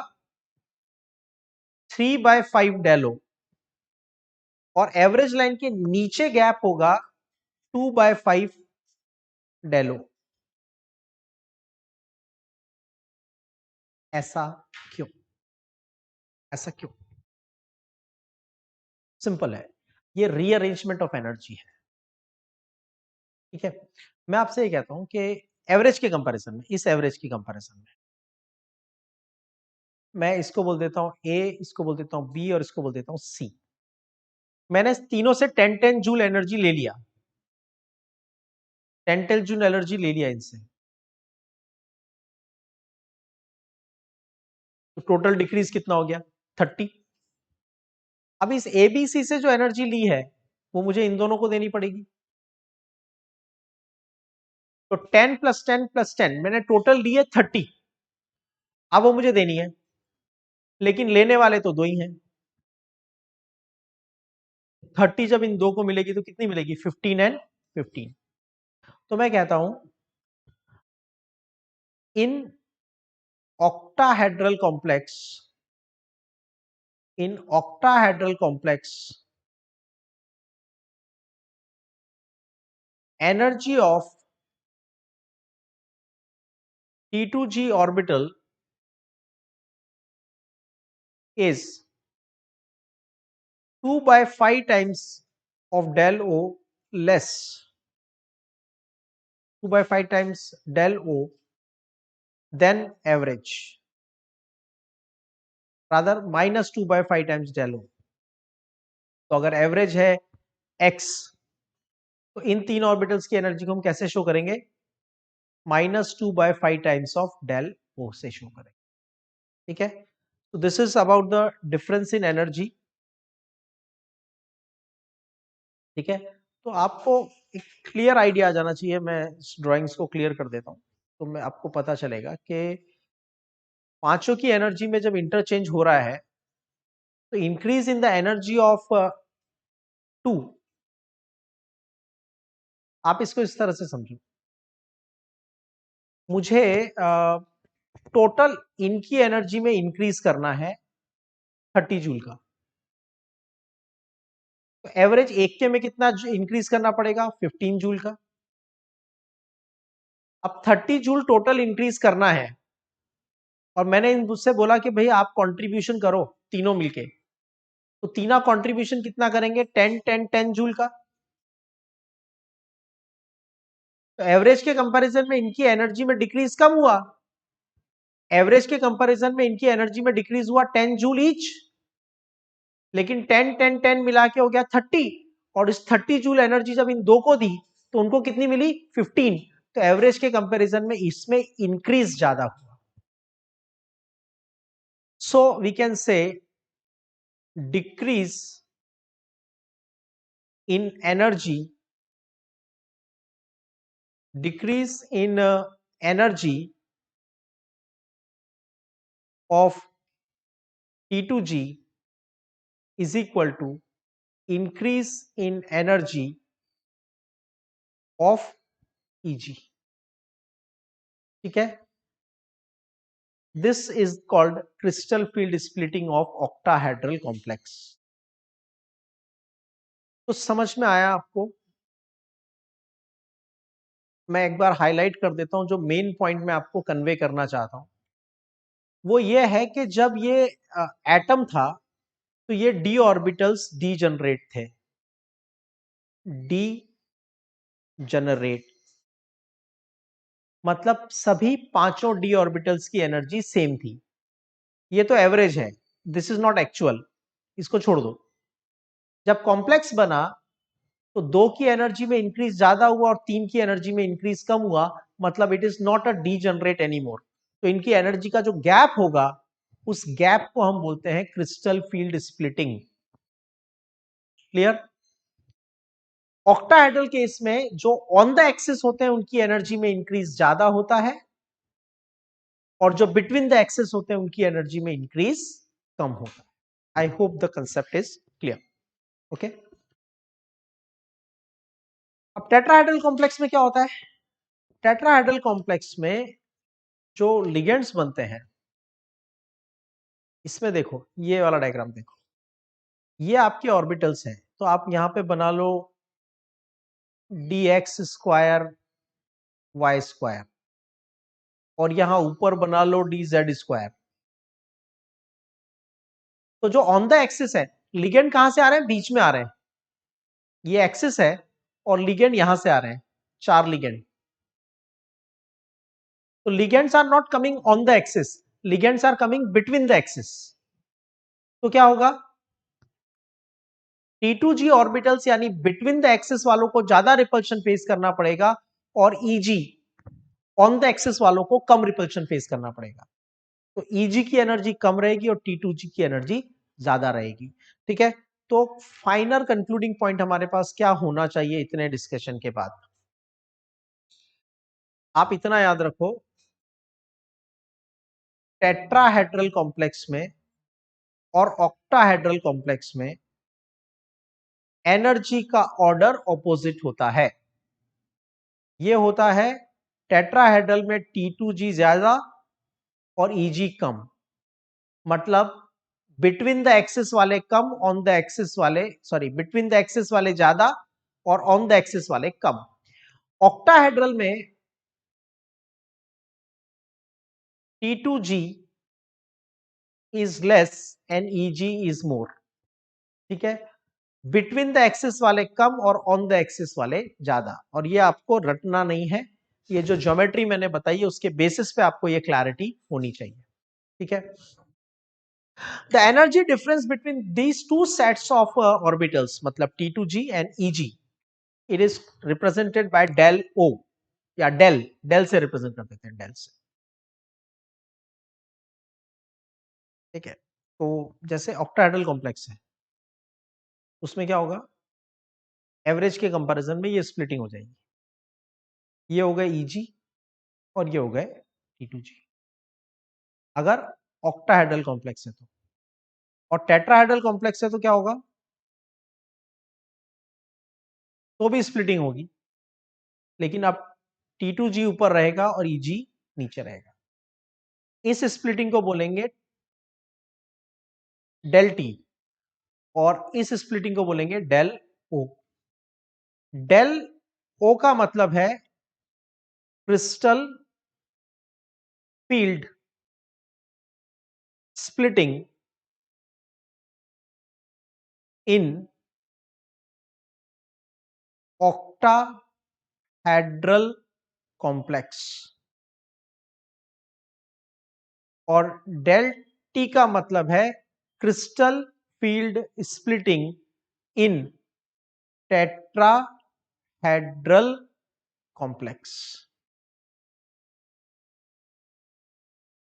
3/5 डेलो, और एवरेज लाइन के नीचे गैप होगा 2/5 डेलो। ऐसा क्यों? ऐसा क्यों? सिंपल है, ये रीअरेंजमेंट ऑफ एनर्जी है, ठीक है। मैं आपसे ये कहता हूं कि एवरेज के कंपैरिजन में, इस एवरेज की कंपैरिजन में मैं इसको बोल देता हूं ए, इसको बोल देता हूं बी, और इसको बोल देता हूं सी। मैंने तीनों से 10-10 जूल एनर्जी ले लिया, 10-10 जूल एनर्जी ले लिया इनसे, तो टोटल डिक्रीज कितना हो गया? 30। अब इस एबीसी से जो एनर्जी ली है वो मुझे इन दोनों को देनी पड़ेगी। तो 10 + 10 + 10 मैंने टोटल ली है 30। अब वो मुझे देनी है, लेकिन लेने वाले तो दो ही हैं। 30 जब इन दो को मिलेगी तो कितनी मिलेगी? 15 एंड 15। तो मैं कहता हूं इन octahedral complex, in octahedral complex, energy of T2G orbital is 2/5 times of del O less, 2/5 times del O than average, rather -2/5 times del O। तो अगर एवरेज है x, तो इन तीन ऑर्बिटल्स की एनर्जी को हम कैसे शो करेंगे? -2/5 टाइम्स ऑफ डेल ओ से शो करेंगे, ठीक है। तो this is about the difference in energy, ठीक है। तो आपको एक क्लियर आइडिया आ जाना चाहिए। मैं ड्राइंग्स को क्लियर कर देता हूं, तो मैं आपको पता चलेगा कि पांचों की एनर्जी में जब इंटरचेंज हो रहा है तो increase in the energy of 2, आप इसको इस तरह से समझो, मुझे टोटल इनकी एनर्जी में इंक्रीज करना है 30 जूल का। तो एवरेज एक के में कितना इंक्रीज करना पड़ेगा? 15 जूल का। अब 30 जूल टोटल इंक्रीज करना है, और मैंने इनसे बोला कि भाई आप कंट्रीब्यूशन करो तीनों मिलके। तो तीनों कंट्रीब्यूशन कितना करेंगे? 10-10-10 जूल का। तो एवरेज के कंपैरिजन में इनकी एनर्जी में डिक्रीज कम हुआ, एवरेज के कंपैरिजन में इनकी एनर्जी में डिक्रीज हुआ 10 जूल ईच, लेकिन 10-10-10 मिला के हो गया 30, और इस 30 जूल एनर्जी जब इन दो को दी तो उनको कितनी मिली? 15। तो एवरेज के कंपैरिजन में इसमें इंक्रीज ज्यादा हुआ। So we can say decrease in energy, decrease in energy of T2G is equal to increase in energy of Eg, ठीक है। This is called crystal field splitting of octahedral complex. तो समझ में आया आपको? मैं एक बार हाईलाइट कर देता हूं जो मेन पॉइंट मैं आपको कन्वे करना चाहता हूं। वो ये है कि जब ये एटम था तो ये डी ऑर्बिटल्स डी जनरेट थे, डी जनरेट मतलब सभी पांचों डी ऑर्बिटल्स की एनर्जी सेम थी। ये तो एवरेज है, दिस इज नॉट एक्चुअल, इसको छोड़ दो। जब कॉम्प्लेक्स बना तो दो की एनर्जी में इंक्रीज ज्यादा हुआ और तीन की एनर्जी में इंक्रीज कम हुआ, मतलब it is not a D generate anymore. तो इनकी एनर्जी का जो गैप होगा उस गैप को हम बोलते हैं crystal field splitting. Clear? Octahedral case में जो ऑन द एक्सिस होते हैं उनकी एनर्जी में इंक्रीज ज्यादा होता है और जो बिटवीन द एक्सिस होते हैं उनकी एनर्जी में इंक्रीज कम होता है। I hope the concept is clear. Okay, अब टेट्राहेड्रल कॉम्प्लेक्स में क्या होता है? टेट्राहेड्रल कॉम्प्लेक्स में जो लिगेंड्स बनते हैं, इसमें देखो ये वाला डायग्राम देखो, ये आपके ऑर्बिटल्स हैं, तो आप यहां पे बना लो dx स्क्वायर वाई स्क्वायर और यहां ऊपर बना लो dz स्क्वायर। तो जो ऑन द एक्सिस है, लिगेंड कहां से आ रहे हैं? बीच में आ रहे हैं, ये एक्सिस है और लिगेंड यहां से आ रहे हैं, चार लिगेंड। तो ligands are not coming on the axis, ligands are coming between the axis. तो क्या होगा? T2G ऑर्बिटल्स यानी बिटवीन द एक्सिस वालों को ज्यादा रिपल्शन फेस करना पड़ेगा और EG ऑन द एक्सिस वालों को कम रिपल्शन फेस करना पड़ेगा। तो EG की एनर्जी कम रहेगी और T2G की एनर्जी ज्यादा रहेगी। ठीक है, तो फाइनल कंक्लूडिंग पॉइंट हमारे पास क्या होना चाहिए इतने डिस्कशन के बाद? आप इतना याद रखो, टेट्राहेड्रल कॉम्प्लेक्स में और ऑक्टाहेड्रल कॉम्प्लेक्स में एनर्जी का ऑर्डर ऑपोजिट होता है। यह होता है टेट्राहेड्रल में T2G ज्यादा और EG कम, मतलब बिटवीन द एक्सिस वाले कम, ऑन द एक्सिस वाले सॉरी बिटवीन द एक्सिस वाले ज्यादा और ऑन द एक्सिस वाले कम। ऑक्टाहेड्रल में T2G is less and EG is more. ठीक है, बिटवीन द एक्सिस वाले कम और ऑन द एक्सिस वाले ज्यादा, और ये आपको रटना नहीं है, ये जो ज्योमेट्री मैंने बताई है उसके बेसिस पे आपको ये क्लैरिटी होनी चाहिए। ठीक है, the energy difference between these two sets of orbitals मतलब T2G and EG, it is represented by del O या डेल, डेल से रिप्रेजेंट कर देते हैं, डेल से। ठीक है, तो जैसे ऑक्टाहेड्रल कॉम्प्लेक्स है उसमें क्या होगा, एवरेज के कंपैरिजन में ये स्प्लिटिंग हो जाएगी, ये हो गए EG और ये हो गए T2G अगर ऑक्टाहेड्रल कॉम्प्लेक्स है तो। और टेट्राहेड्रल कॉम्प्लेक्स है तो क्या होगा? तो भी स्प्लिटिंग होगी, लेकिन अब T2G ऊपर रहेगा और EG नीचे रहेगा। इस स्प्लिटिंग को बोलेंगे डेल T और इस स्प्लिटिंग को बोलेंगे डेल O। डेल O का मतलब है crystal field splitting in octahedral complex, और डेल T का मतलब है क्रिस्टल फील्ड स्प्लिटिंग इन टेट्राहेड्रल कॉम्प्लेक्स।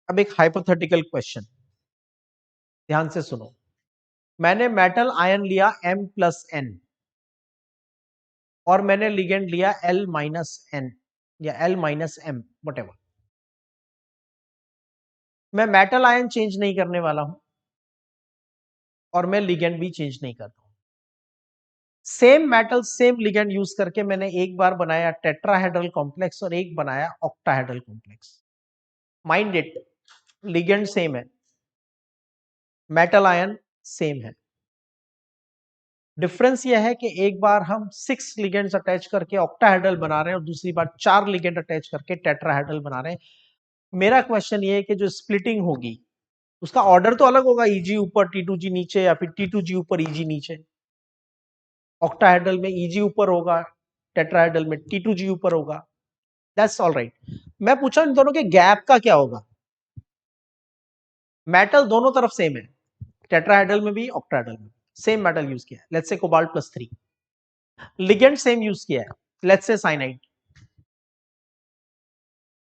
अब एक हाइपोथेटिकल क्वेश्चन, ध्यान से सुनो। मैंने मेटल आयन लिया M+N और मैंने लिगेंड लिया L-N या L-M, व्हाटएवर। मैं मेटल आयन चेंज नहीं करने वाला हूं और मैं लिगेंड भी चेंज नहीं करता हूं। Same metal same ligand use करके मैंने एक बार बनाया टेट्राहेड्रल कॉम्प्लेक्स और एक बनाया octahedral complex. Mind it, ligand same है, मेटल आयन सेम है। डिफरेंस यह है कि एक बार हम 6 लिगेंड्स अटैच करके ऑक्टाहेड्रल बना रहे हैं और दूसरी बार 4 लिगेंड अटैच करके टेट्राहेड्रल बना रहे हैं। मेरा क्वेश्चन ये है कि जो स्प्लिटिंग होगी उसका ऑर्डर तो अलग होगा, ईजी ऊपर T2G नीचे, या फिर T2G ऊपर ईजी नीचे। ऑक्टाहेड्रल में ईजी ऊपर होगा, टेट्राहेड्रल में T2G ऊपर होगा। That's all right. मैं पूछा इन दोनों के गैप का क्या होगा। मेटल दोनों तरफ सेम है, टेट्राहेड्रल में भी ऑक्टाहेड्रल में सेम मेटल यूज किया है, let's say cobalt +3। Ligand same use किया है, लेट्स से साइनाइड।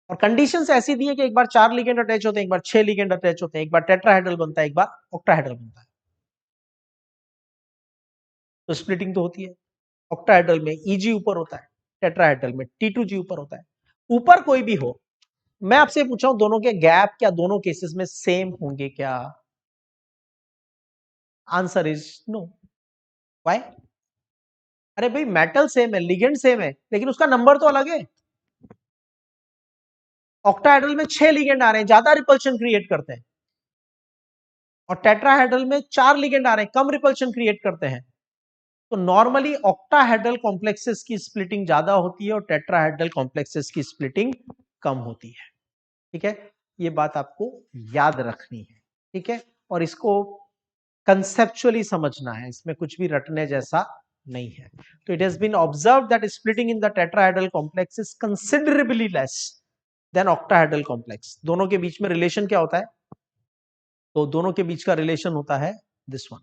और कंडीशंस ऐसी दी है कि एक बार 4 लिगेंड अटैच होते हैं, एक बार 6 लिगेंड अटैच होते हैं, एक बार टेट्राहेड्रल बनता है, एक बार ऑक्टाहेड्रल बनता है। तो स्प्लिटिंग तो होती है। ऑक्टाहेड्रल में ईजी ऊपर होता है, टेट्राहेड्रल में T2G ऊपर होता है। ऊपर कोई भी हो, मैं आपसे पूछा हूं दोनों के गैप क्या दोनों केसेस में सेम होंगे क्या? Answer is no. व्हाई? अरे भाई मेटल सेम है, लिगेंड सेम है, लेकिन उसका नंबर तो अलग है। ऑक्टाहेड्रल में 6 लिगेंड आ रहे हैं, ज्यादा रिपल्शन क्रिएट करते हैं, और टेट्राहेड्रल में 4 लिगेंड आ रहे हैं, कम रिपल्शन क्रिएट करते हैं। तो नॉर्मली ऑक्टाहेड्रल कॉम्प्लेक्सेस की स्प्लिटिंग ज्यादा होती है और टेट्राहेड्रल कॉम्प्लेक्सेस की स्प्लिटिंग कम होती है। ठीक है, ये बात आपको याद रखनी है। ठीक है, और इसको कंसेप्चुअली समझना है, इसमें कुछ भी रटने जैसा नहीं है। तो it has been observed that splitting in the tetrahedral complex is considerably less than octahedral complex. दोनों के बीच में रिलेशन क्या होता है? तो दोनों के बीच का रिलेशन होता है दिस वन।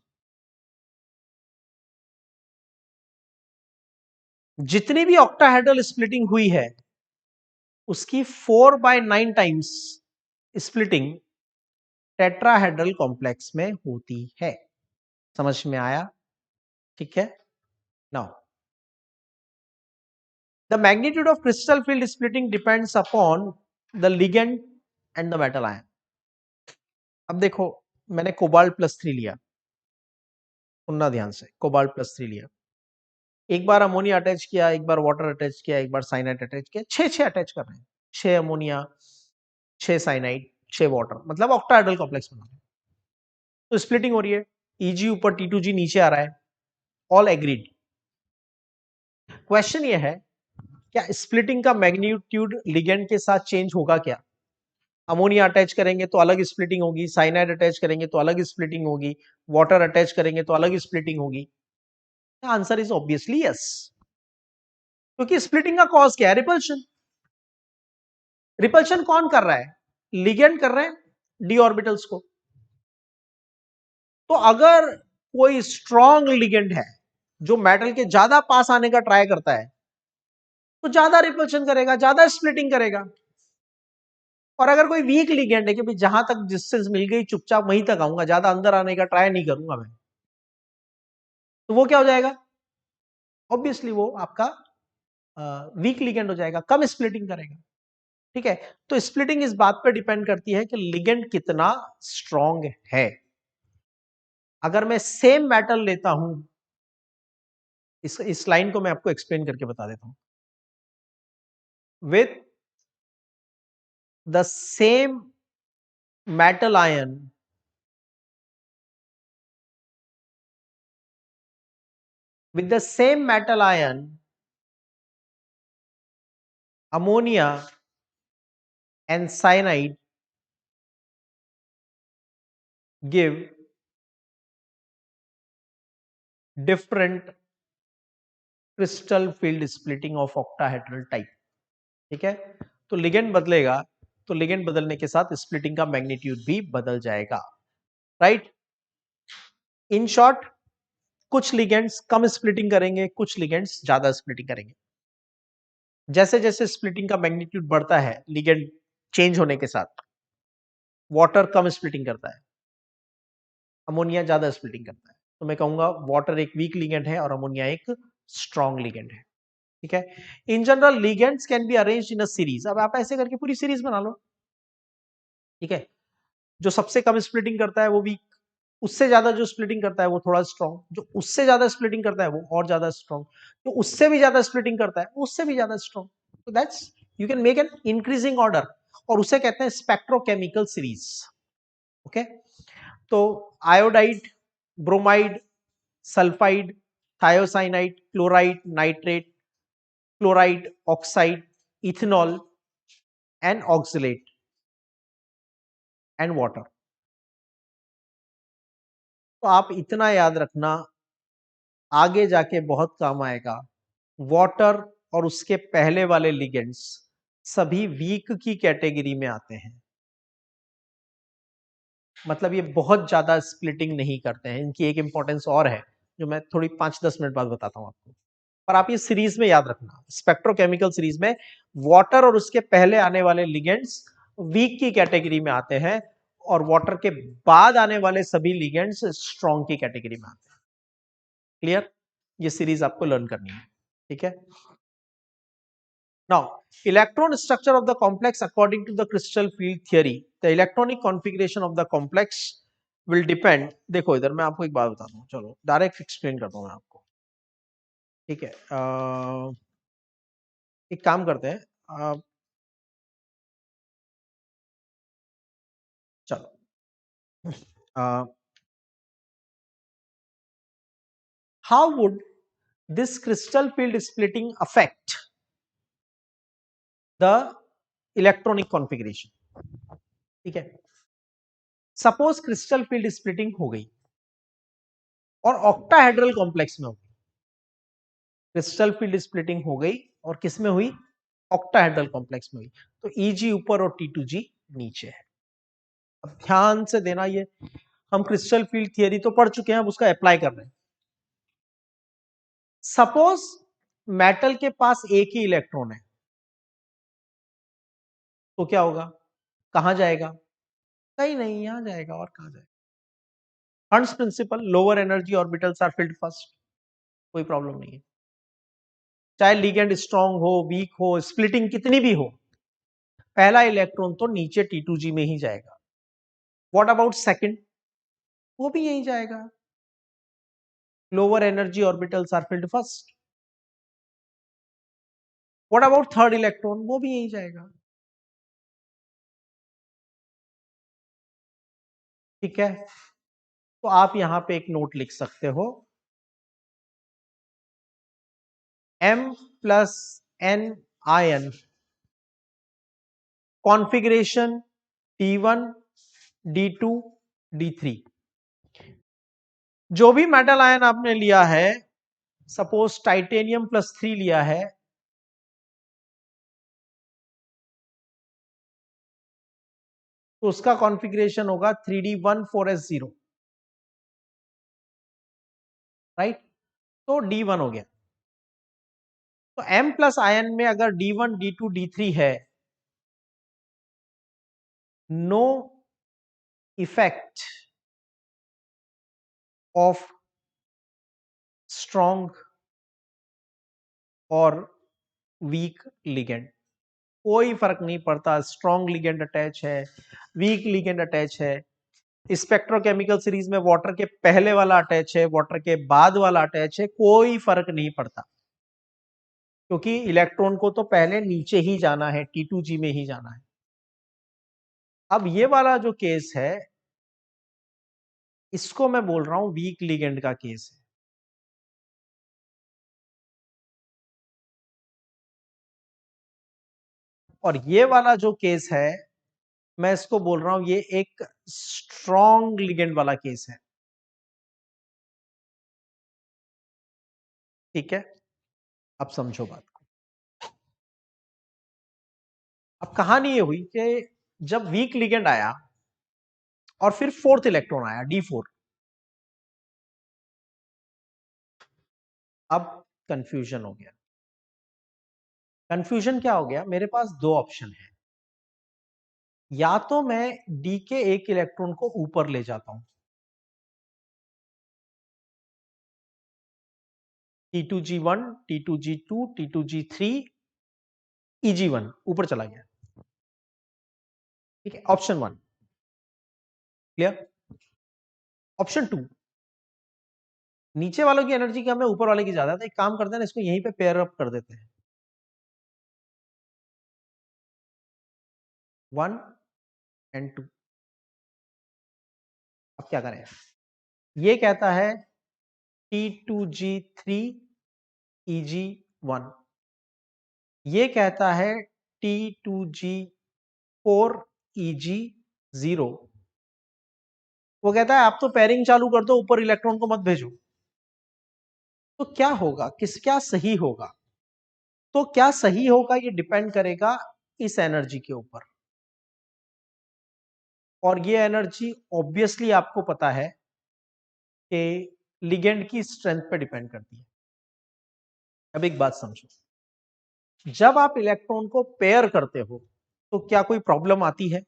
जितनी भी ऑक्टाहेड्रल स्प्लिटिंग हुई है उसकी 4/9 टाइम्स स्प्लिटिंग टेट्राहेड्रल कॉम्प्लेक्स में होती है। समझ में आया? ठीक है। Now the magnitude of crystal field splitting depends upon the ligand and the metal ion. अब देखो, मैंने कोबाल्ट +3 लिया, सुनना ध्यान से, कोबाल्ट +3 लिया, एक बार अमोनिया अटैच किया, एक बार वाटर अटैच किया, एक बार साइनाइड अटैच किया, 6 अटैच कर रहे हैं, 6 अमोनिया, 6 साइनाइड, 6 वाटर, मतलब ऑक्टाहेड्रल कॉम्प्लेक्स बना रहे हैं। तो स्प्लिटिंग हो रही है, ईजी ऊपर T2G नीचे आ रहा है, ऑल एग्रीड। क्वेश्चन ये है, क्या स्प्लिटिंग का मैग्नीट्यूड लिगेंड के साथ चेंज होगा क्या? अमोनिया अटैच करेंगे तो अलग स्प्लिटिंग होगी, साइनाइड अटैच करेंगे तो अलग स्प्लिटिंग होगी, वाटर अटैच करेंगे तो अलग स्प्लिटिंग होगी। आंसर इज ऑब्वियसली यस, क्योंकि स्प्लिटिंग का कॉज क्या है? रिपल्शन। रिपल्शन कौन कर रहा है? लिगेंड कर रहे हैं डी ऑर्बिटल्स को। तो अगर कोई स्ट्रॉन्ग लिगेंड है जो मेटल के ज्यादा पास आने का ट्राई करता है तो ज्यादा रिपल्शन करेगा, ज्यादा स्प्लिटिंग करेगा। और अगर कोई वीक लिगेंड है कि भाई जहां तक डिस्टेंस मिल गई चुपचाप वहीं तक आऊंगा, ज्यादा अंदर आने का ट्राई नहीं करूंगा मैं, तो वो क्या हो जाएगा? ऑब्वियसली वो आपका वीक लिगेंड हो जाएगा, कम स्प्लिटिंग करेगा। ठीक है, तो स्प्लिटिंग इस बात पर डिपेंड करती है कि लिगेंड कितना स्ट्रॉन्ग है। अगर मैं सेम मेटल लेता हूं, इस लाइन को मैं आपको एक्सप्लेन करके बता देता हूं। With the same metal ion, with the same metal ion, ammonia and cyanide give different crystal field splitting of octahedral type। ठीक है, तो लिगेंड बदलेगा तो लिगेंड बदलने के साथ स्प्लिटिंग का मैग्नीट्यूड भी बदल जाएगा। राइट, इन शॉर्ट, कुछ लिगेंड्स कम स्प्लिटिंग करेंगे, कुछ लिगेंड्स ज्यादा स्प्लिटिंग करेंगे। जैसे जैसे स्प्लिटिंग का मैग्नीट्यूड बढ़ता है लिगेंड चेंज होने के साथ, वाटर कम स्प्लिटिंग करता है, अमोनिया ज्यादा स्प्लिटिंग करता है। तो मैं कहूंगा वाटर एक वीक लिगेंड है और अमोनिया एक स्ट्रॉन्ग लिगेंड है। ठीक है, in general ligands can be arranged in a series. अब आप ऐसे करके पूरी सीरीज बना लो। ठीक है, जो सबसे कम स्प्लिटिंग करता है वो वीक, उससे ज्यादा जो स्प्लिटिंग करता है वो थोड़ा स्ट्रॉन्ग, जो उससे ज्यादा स्प्लिटिंग करता है वो और ज्यादा स्ट्रॉन्ग, जो उससे भी ज्यादा स्प्लिटिंग करता है उससे भी ज्यादा स्ट्रॉन्ग। तो that's, you can make an increasing order, और उसे कहते हैं स्पेक्ट्रोकेमिकल सीरीज। ओके, तो iodide, bromide, sulphide, thiocyanide, chloride, nitrate, chloride, oxide, ethanol and oxalate, and water. तो आप इतना याद रखना, आगे जाके बहुत काम आएगा। वाटर और उसके पहले वाले लिगेंड्स सभी वीक की कैटेगरी में आते हैं, मतलब ये बहुत ज्यादा स्प्लिटिंग नहीं करते हैं। इनकी एक इंपॉर्टेंस और है जो मैं थोड़ी 5-10 मिनट बाद बताता हूं आपको। पर आप ये सीरीज में याद रखना, स्पेक्ट्रोकेमिकल सीरीज में वाटर और उसके पहले आने वाले लिगेंड्स वीक की कैटेगरी में आते हैं, और वाटर के बाद आने वाले सभी लिगेंड्स स्ट्रॉन्ग की कैटेगरी में आते हैं। क्लियर? ये सीरीज आपको लर्न करनी है, ठीक है। Now, electron structure of the complex according to the crystal field theory. The electronic configuration of the complex will depend. देखो इधर मैं आपको एक बात बताता हूँ, चलो डायरेक्ट एक्सप्लेन करता हूँ मैं आपको, ठीक है। एक काम करते हैं, चलो how would this crystal field splitting affect the electronic configuration? ठीक है, सपोज क्रिस्टल फील्ड स्प्लिटिंग हो गई और ऑक्टाहेड्रल कॉम्प्लेक्स में हो गई। क्रिस्टल फील्ड स्प्लिटिंग हो गई और किस में हुई? ऑक्टाहेड्रल कॉम्प्लेक्स में हुई। तो Eg ऊपर और T2G नीचे है। अब ध्यान से देना, ये हम क्रिस्टल फील्ड थियरी तो पढ़ चुके हैं, अब उसका अप्लाई कर रहे हैं। सपोज मेटल के पास एक ही इलेक्ट्रॉन है, तो क्या होगा? कहां जाएगा? कहीं नहीं, यहां जाएगा। और कहां जाएगा? Hertz principle, lower energy orbitals are filled first, कोई प्रॉब्लम नहीं है। चाहे लिगेंड स्ट्रांग हो, वीक हो, स्प्लिटिंग कितनी भी हो, पहला इलेक्ट्रॉन तो नीचे T2G में ही जाएगा। What about second? वो भी यही जाएगा। Lower energy orbitals are filled first. What about third electron? वो भी यही जाएगा। ठीक है, तो आप यहां पे एक नोट लिख सकते हो, M plus N ion configuration D1 D2 D3। जो भी मेटल आयन आपने लिया है, सपोज टाइटेनियम +3 लिया है, तो उसका कॉन्फ़िगरेशन होगा 3D14S0, राइट? तो D1 हो गया। तो M प्लस आयन में अगर D1 D2 D3 है, नो इफेक्ट ऑफ स्ट्रॉन्ग और वीक लिगेंड, कोई फर्क नहीं पड़ता। स्ट्रॉन्ग लिगेंड अटैच है, वीक लिगेंड अटैच है। स्पेक्ट्रोकेमिकल सीरीज में वाटर के पहले वाला अटैच है, वाटर के बाद वाला अटैच है, कोई फर्क नहीं पड़ता, क्योंकि इलेक्ट्रॉन को तो पहले नीचे ही जाना है, T2G में ही जाना है। अब ये वाला जो केस है, इसको मैं बोल रहा हूं वीक लिगेंड का केस है। और ये वाला जो केस है, मैं इसको बोल रहा हूं ये एक स्ट्रॉन्ग लिगेंड वाला केस है। ठीक है, अब समझो बात को। अब कहानी ये हुई कि जब वीक लिगेंड आया और फिर फोर्थ इलेक्ट्रॉन आया D4, अब कंफ्यूजन हो गया। कंफ्यूजन क्या हो गया? मेरे पास दो ऑप्शन है, या तो मैं डी के एक इलेक्ट्रॉन को ऊपर ले जाता हूं, T2G1 T2G2 T2G3 EG1 ऊपर चला गया। ठीक है, ऑप्शन 1 क्लियर। ऑप्शन 2, नीचे वालों की एनर्जी कम है, ऊपर वाले की ज्यादा है, तो एक काम करते हैं ना, इसको यहीं पे पेयर अप कर देते हैं, 1 एंड 2। अब क्या करें? ये कहता है T2G3 EG1, ये कहता है T2G4 EG0, वो कहता है आप तो पेयरिंग चालू कर दो, ऊपर इलेक्ट्रॉन को मत भेजो। तो क्या होगा, क्या सही होगा? तो क्या सही होगा ये डिपेंड करेगा इस एनर्जी के ऊपर, और ये एनर्जी ऑब्वियसली आपको पता है कि लिगेंड की स्ट्रेंथ पे डिपेंड करती है। अब एक बात समझो, जब आप इलेक्ट्रॉन को पेयर करते हो तो क्या कोई प्रॉब्लम आती है?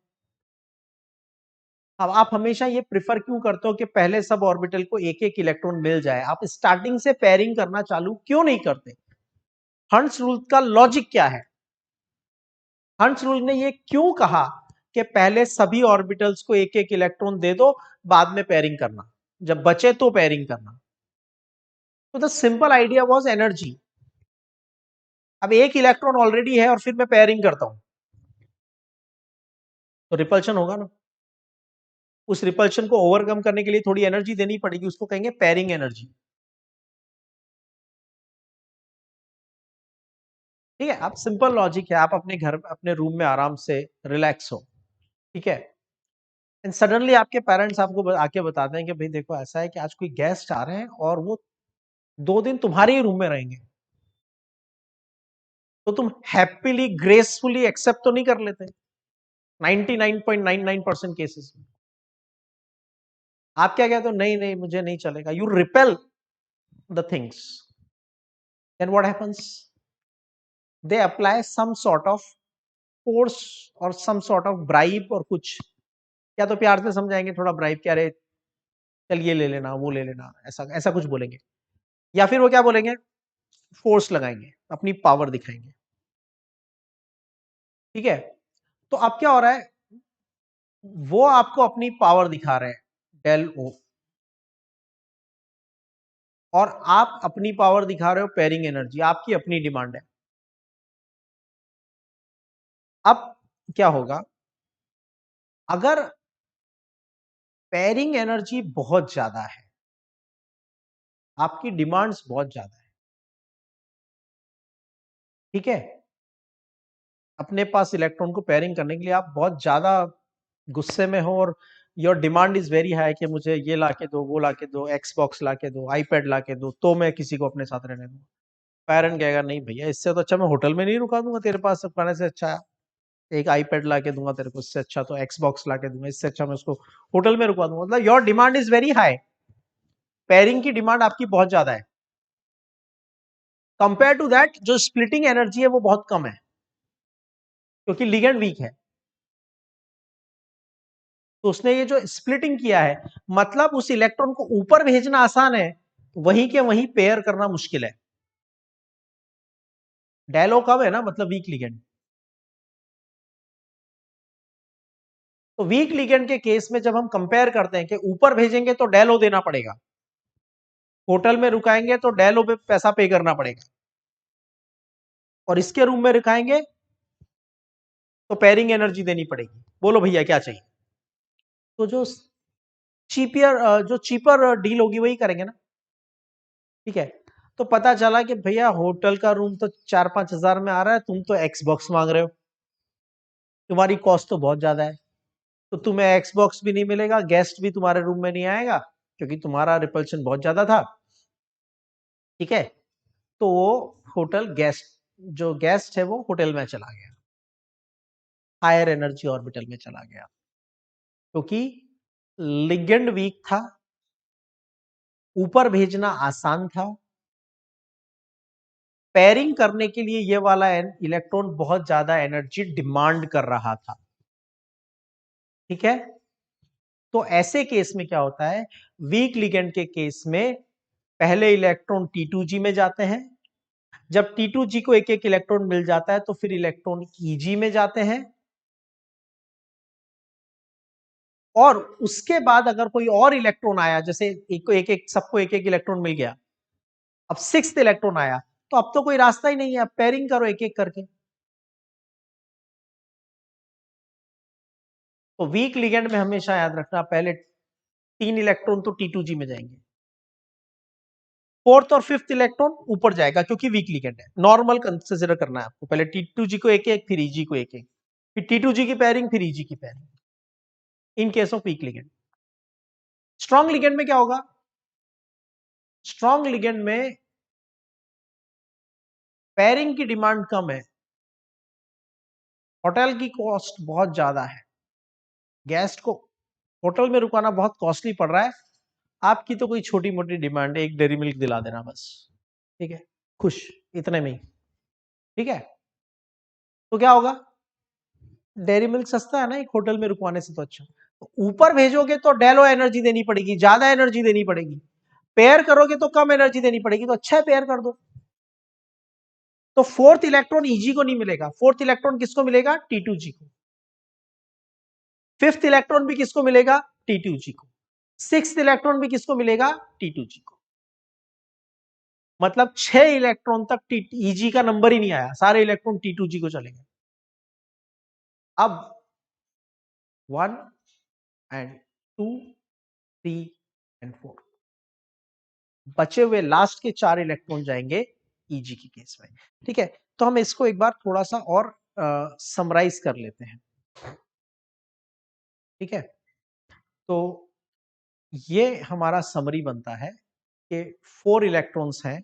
अब आप हमेशा ये प्रिफर क्यों करते हो कि पहले सब ऑर्बिटल को एक एक इलेक्ट्रॉन मिल जाए? आप स्टार्टिंग से पेयरिंग करना चालू क्यों नहीं करते? हंस रूल का लॉजिक क्या है? हंस रूल ने ये क्यों कहा कि पहले सभी ऑर्बिटल्स को एक एक इलेक्ट्रॉन दे दो, बाद में पेयरिंग करना, जब बचे तो पेयरिंग करना? तो the simple idea was energy. अब एक इलेक्ट्रॉन ऑलरेडी है और फिर मैं पेयरिंग करता हूं, तो रिपल्शन होगा ना। उस रिपल्शन को ओवरकम करने के लिए थोड़ी एनर्जी देनी पड़ेगी, उसको कहेंगे पेयरिंग एनर्जी। ठीक है, आप सिंपल लॉजिक है, आप अपने घर अपने रूम में आराम से रिलैक्स हो, ठीक है, एंड सडनली आपके पेरेंट्स आपको आके बताते हैं कि भाई देखो ऐसा है कि आज कोई गेस्ट आ रहे हैं और वो 2 दिन तुम्हारे ही रूम में रहेंगे, तो तुम हैप्पीली ग्रेसफुली एक्सेप्ट तो नहीं कर लेते? 99.99% केसेस में आप क्या कहते हो? नहीं नहीं मुझे नहीं चलेगा, you repel the things. Then what happens? They apply some sort of force और सम सॉर्ट ऑफ ब्राइब और कुछ, या तो प्यार से समझाएंगे थोड़ा ब्राइब, क्या रे चल ये ले लेना वो ले लेना, ऐसा ऐसा कुछ बोलेंगे, या फिर वो क्या बोलेंगे, फोर्स लगाएंगे, अपनी पावर दिखाएंगे। ठीक है, तो अब क्या हो रहा है, वो आपको अपनी पावर दिखा रहे हैं, डेल ओ, और आप अपनी पावर दिखा रहे हो पेयरिंग एनर्जी, आपकी अपनी डिमांड है। अब क्या होगा, अगर पेयरिंग एनर्जी बहुत ज्यादा है, आपकी डिमांड्स बहुत ज्यादा है, ठीक है, अपने पास इलेक्ट्रॉन को पेयरिंग करने के लिए आप बहुत ज्यादा गुस्से में हो, और your demand is very high कि मुझे ये लाके दो, वो लाके दो, एक्सबॉक्स लाके दो, आईपैड लाके दो, तो मैं किसी को अपने साथ रहने दूंगा। पेरेंट कहेगा नहीं भैया, इससे तो अच्छा मैं होटल में नहीं रुका दूंगा, तेरे पास सब खाने से अच्छा एक आईपैड लाके दूंगा तेरे को, इससे अच्छा तो एक्सबॉक्स लाके दूंगा, इससे अच्छा मैं उसको होटल में रुका दूंगा। मतलब your demand is very high, pairing की डिमांड आपकी बहुत ज्यादा है, कंपेयर टू दैट जो स्प्लिटिंग एनर्जी है वो बहुत कम है, क्योंकि लिगेंड वीक है। तो उसने ये जो स्प्लिटिंग किया है, मतलब उस इलेक्ट्रॉन को ऊपर भेजना आसान है, वहीं के वहीं पेयर करना मुश्किल है। डैलो कम है ना, मतलब वीक लिगेंड। तो वीक लिगेंड के केस में जब हम कंपेयर करते हैं कि ऊपर भेजेंगे तो डेलो देना पड़ेगा, होटल में रुकाएंगे तो डेलो पे पैसा पे करना पड़ेगा, और इसके रूम में रुकाएंगे तो पेयरिंग एनर्जी देनी पड़ेगी। बोलो भैया क्या चाहिए? तो जो चीपर डील होगी वही करेंगे ना। ठीक है, तो पता चला कि भैया होटल का रूम तो 4-5 हजार में आ रहा है, तुम तो एक्सबॉक्स मांग रहे हो, तुम्हारी कॉस्ट तो बहुत ज्यादा है, तो तुम्हें एक्सबॉक्स भी नहीं मिलेगा, गेस्ट भी तुम्हारे रूम में नहीं आएगा, क्योंकि तुम्हारा रिपल्शन बहुत ज्यादा था। ठीक है, तो वो होटल गेस्ट, जो गेस्ट है वो होटल में चला गया, हायर एनर्जी ऑर्बिटल में चला गया, क्योंकि लिगेंड वीक था, ऊपर भेजना आसान था, पेयरिंग करने के लिए ये वाला इलेक्ट्रॉन बहुत ज्यादा एनर्जी डिमांड कर रहा था। ठीक है, तो ऐसे केस में क्या होता है, वीक लिगेंड के केस में पहले इलेक्ट्रॉन T2G में जाते हैं, जब T2G को एक एक इलेक्ट्रॉन मिल जाता है तो फिर इलेक्ट्रॉन EG में जाते हैं, और उसके बाद अगर कोई और इलेक्ट्रॉन आया, जैसे एक सबको एक एक इलेक्ट्रॉन मिल गया, अब 6th इलेक्ट्रॉन आया, तो अब तो कोई रास्ता ही नहीं है, अब पेयरिंग करो एक एक करके। तो वीक लिगेंड में हमेशा याद रखना, पहले 3 इलेक्ट्रॉन तो T2G में जाएंगे, 4th और 5th इलेक्ट्रॉन ऊपर जाएगा, क्योंकि वीक लिगेंड है। नॉर्मल कंसिडर करना है आपको, पहले T2G को एक एक, फिर EG को एक एक, फिर T2G की पेयरिंग, फिर EG की pairing, in case of week ligand. Strong ligand में क्या होगा? स्ट्रॉन्ग लिगेंड में पेयरिंग की डिमांड कम है, होटल की कॉस्ट बहुत ज्यादा है, गेस्ट को होटल में रुकाना बहुत कॉस्टली पड़ रहा है, आपकी तो कोई छोटी मोटी डिमांड है, एक डेयरी मिल्क दिला देना बस, ठीक है, खुश, इतने में ही, ठीक है। तो क्या होगा? डेयरी मिल्क सस्ता है ना एक होटल में रुकवाने से तो अच्छा। तो ऊपर भेजोगे तो डेलो एनर्जी देनी पड़ेगी, ज्यादा एनर्जी देनी पड़ेगी, पेयर करोगे तो कम एनर्जी देनी पड़ेगी, तो अच्छा है पेयर कर दो। तो फोर्थ इलेक्ट्रॉन ईजी को नहीं मिलेगा, फोर्थ इलेक्ट्रॉन किसको मिलेगा? T2G को। फिफ्थ इलेक्ट्रॉन भी किसको मिलेगा? T2G को। सिक्स्थ इलेक्ट्रॉन भी किसको मिलेगा? T2G को। मतलब 6 इलेक्ट्रॉन तक ईजी का नंबर ही नहीं आया, सारे इलेक्ट्रॉन T2G को चले गए। अब 1 एंड 2 3 एंड 4, बचे हुए लास्ट के 4 इलेक्ट्रॉन जाएंगे ईजी के केस में, ठीक है। तो हम इसको एक बार थोड़ा सा और समराइज कर लेते हैं, ठीक है। तो ये हमारा समरी बनता है कि 4 इलेक्ट्रॉन्स हैं,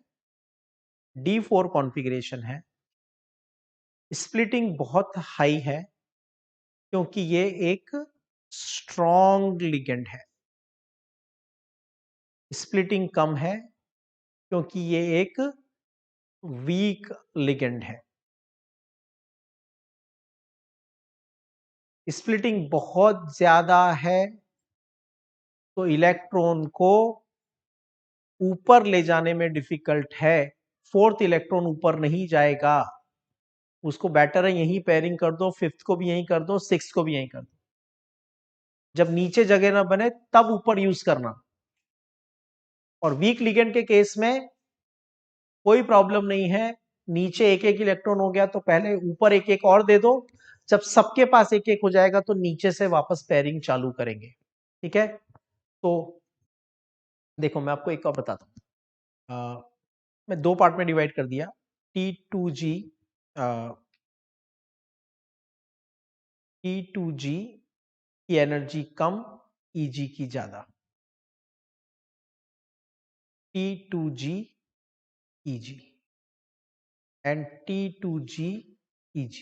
D4 कॉन्फ़िगरेशन है, स्प्लिटिंग बहुत हाई है क्योंकि ये एक स्ट्रॉन्ग लिगेंड है, स्प्लिटिंग कम है क्योंकि ये एक वीक लिगेंड है। स्प्लिटिंग बहुत ज्यादा है तो इलेक्ट्रॉन को ऊपर ले जाने में डिफिकल्ट है, फोर्थ इलेक्ट्रॉन ऊपर नहीं जाएगा, उसको बेटर है यहीं पेयरिंग कर दो, फिफ्थ को भी यहीं कर दो, सिक्स्थ को भी यहीं कर दो, जब नीचे जगह ना बने तब ऊपर यूज करना। और वीक लिगेंड के केस में कोई प्रॉब्लम नहीं है, नीचे एक एक इलेक्ट्रॉन हो गया तो पहले ऊपर एक एक और दे दो, जब सबके पास एक एक हो जाएगा तो नीचे से वापस पेयरिंग चालू करेंगे, ठीक है। तो देखो मैं आपको एक और बताता हूं, मैं 2 पार्ट में डिवाइड कर दिया, T2G T2G की एनर्जी कम, Eg की ज्यादा, T2G Eg and T2G Eg।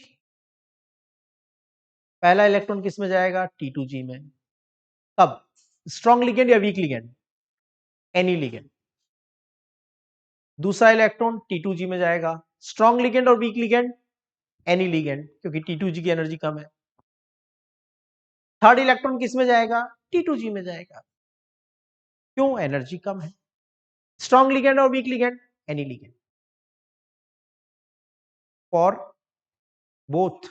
पहला इलेक्ट्रॉन किस में जाएगा? T2G में। कब? स्ट्रॉन्ग लिगेंड या वीक लिगेंड? Any ligand. दूसरा इलेक्ट्रॉन T2G में जाएगा, स्ट्रॉन्ग लिगेंड और वीक लिगेंड? एनी लिगेंड, क्योंकि T2G की एनर्जी कम है। थर्ड इलेक्ट्रॉन किस में जाएगा? T2G में जाएगा, क्यों? एनर्जी कम है। स्ट्रॉन्ग लिगेंड और weak ligand? Any ligand. For both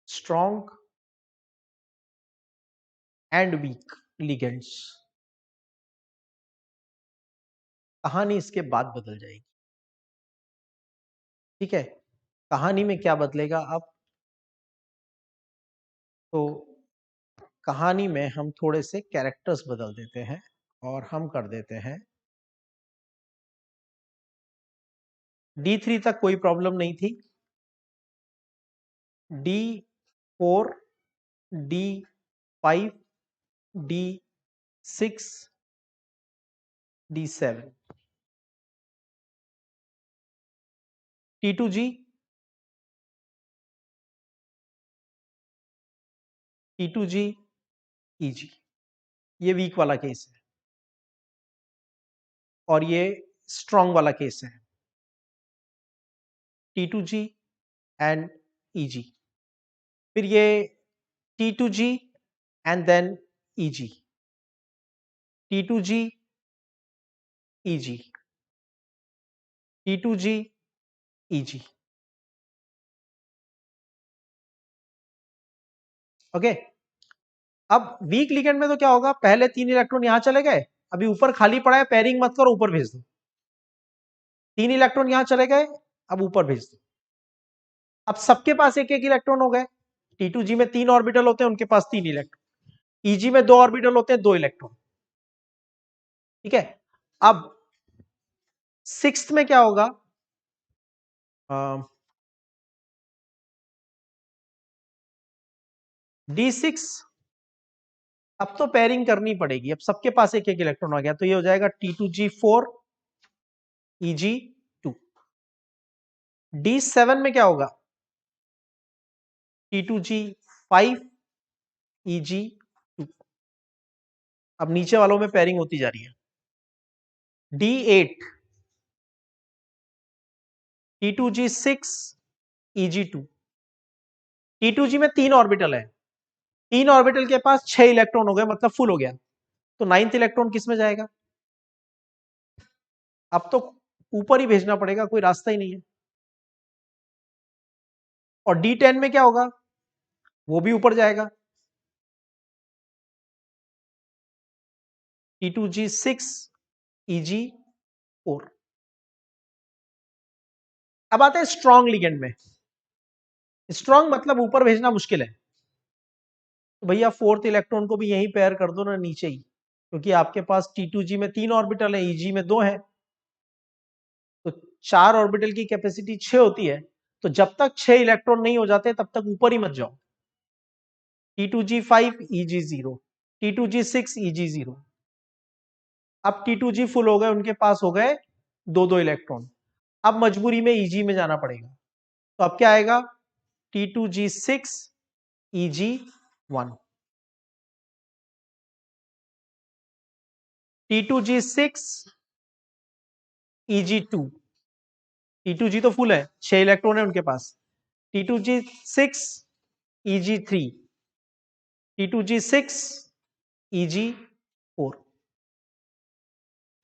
strong and weak ligands कहानी इसके बाद बदल जाएगी, ठीक है। कहानी में क्या बदलेगा अब? तो कहानी में हम थोड़े से कैरेक्टर्स बदल देते हैं और हम कर देते हैं D3 तक कोई प्रॉब्लम नहीं थी, D4 D5 D6 D7 T2G T2G EG, ये वीक वाला केस है और ये स्ट्रॉन्ग वाला केस है, T2G एंड EG। फिर ये T2G and then EG, T2G EG, T2G EG, okay. अब वीक लिगेंड में तो क्या होगा? पहले 3 इलेक्ट्रॉन यहां चले गए, अभी ऊपर खाली पड़ा है, पेयरिंग मत करो, ऊपर भेज दो। 3 इलेक्ट्रॉन यहां चले गए, अब ऊपर भेज दो। अब सबके पास एक एक इलेक्ट्रॉन हो गए, T2G में 3 ऑर्बिटल होते हैं, उनके पास 3 इलेक्ट्रॉन, EG में 2 ऑर्बिटल होते हैं, 2 इलेक्ट्रॉन, ठीक है। अब सिक्स्थ में क्या होगा? D6 अब तो पेयरिंग करनी पड़ेगी, अब सबके पास एक एक इलेक्ट्रॉन आ गया, तो ये हो जाएगा T2G4 Eg2। D7 में क्या होगा? T2G5 Eg2। अब नीचे वालों में पेयरिंग होती जा रही है। D8 T2G6 Eg2। T2G में 3 ऑर्बिटल है, 3 ऑर्बिटल के पास 6 इलेक्ट्रॉन हो गए, मतलब फुल हो गया, तो 9th इलेक्ट्रॉन किस में जाएगा? अब तो ऊपर ही भेजना पड़ेगा, कोई रास्ता ही नहीं है। और D10 में क्या होगा? वो भी ऊपर जाएगा, T2G6 Eg4। अब आते हैं स्ट्रॉन्ग लिगेंड में। स्ट्रॉन्ग मतलब ऊपर भेजना मुश्किल है, तो भैया 4th इलेक्ट्रॉन को भी यहीं पेयर कर दो ना, नीचे ही, क्योंकि आपके पास T2G में 3 ऑर्बिटल है, Eg में 2 है, तो 4 ऑर्बिटल की कैपेसिटी 6 होती है, तो जब तक 6 इलेक्ट्रॉन नहीं हो जाते तब तक ऊपर ही मत जाओ। T2G5 Eg0, T2G6 Eg0। अब T2G फुल हो गए, उनके पास हो गए 2-2 इलेक्ट्रॉन, अब मजबूरी में Eg में जाना पड़ेगा, तो अब क्या आएगा? T2G6 Eg1, T2G6 Eg2। T2G तो फुल है, 6 इलेक्ट्रॉन है उनके पास, T2G6 Eg3, T2G6 Eg4।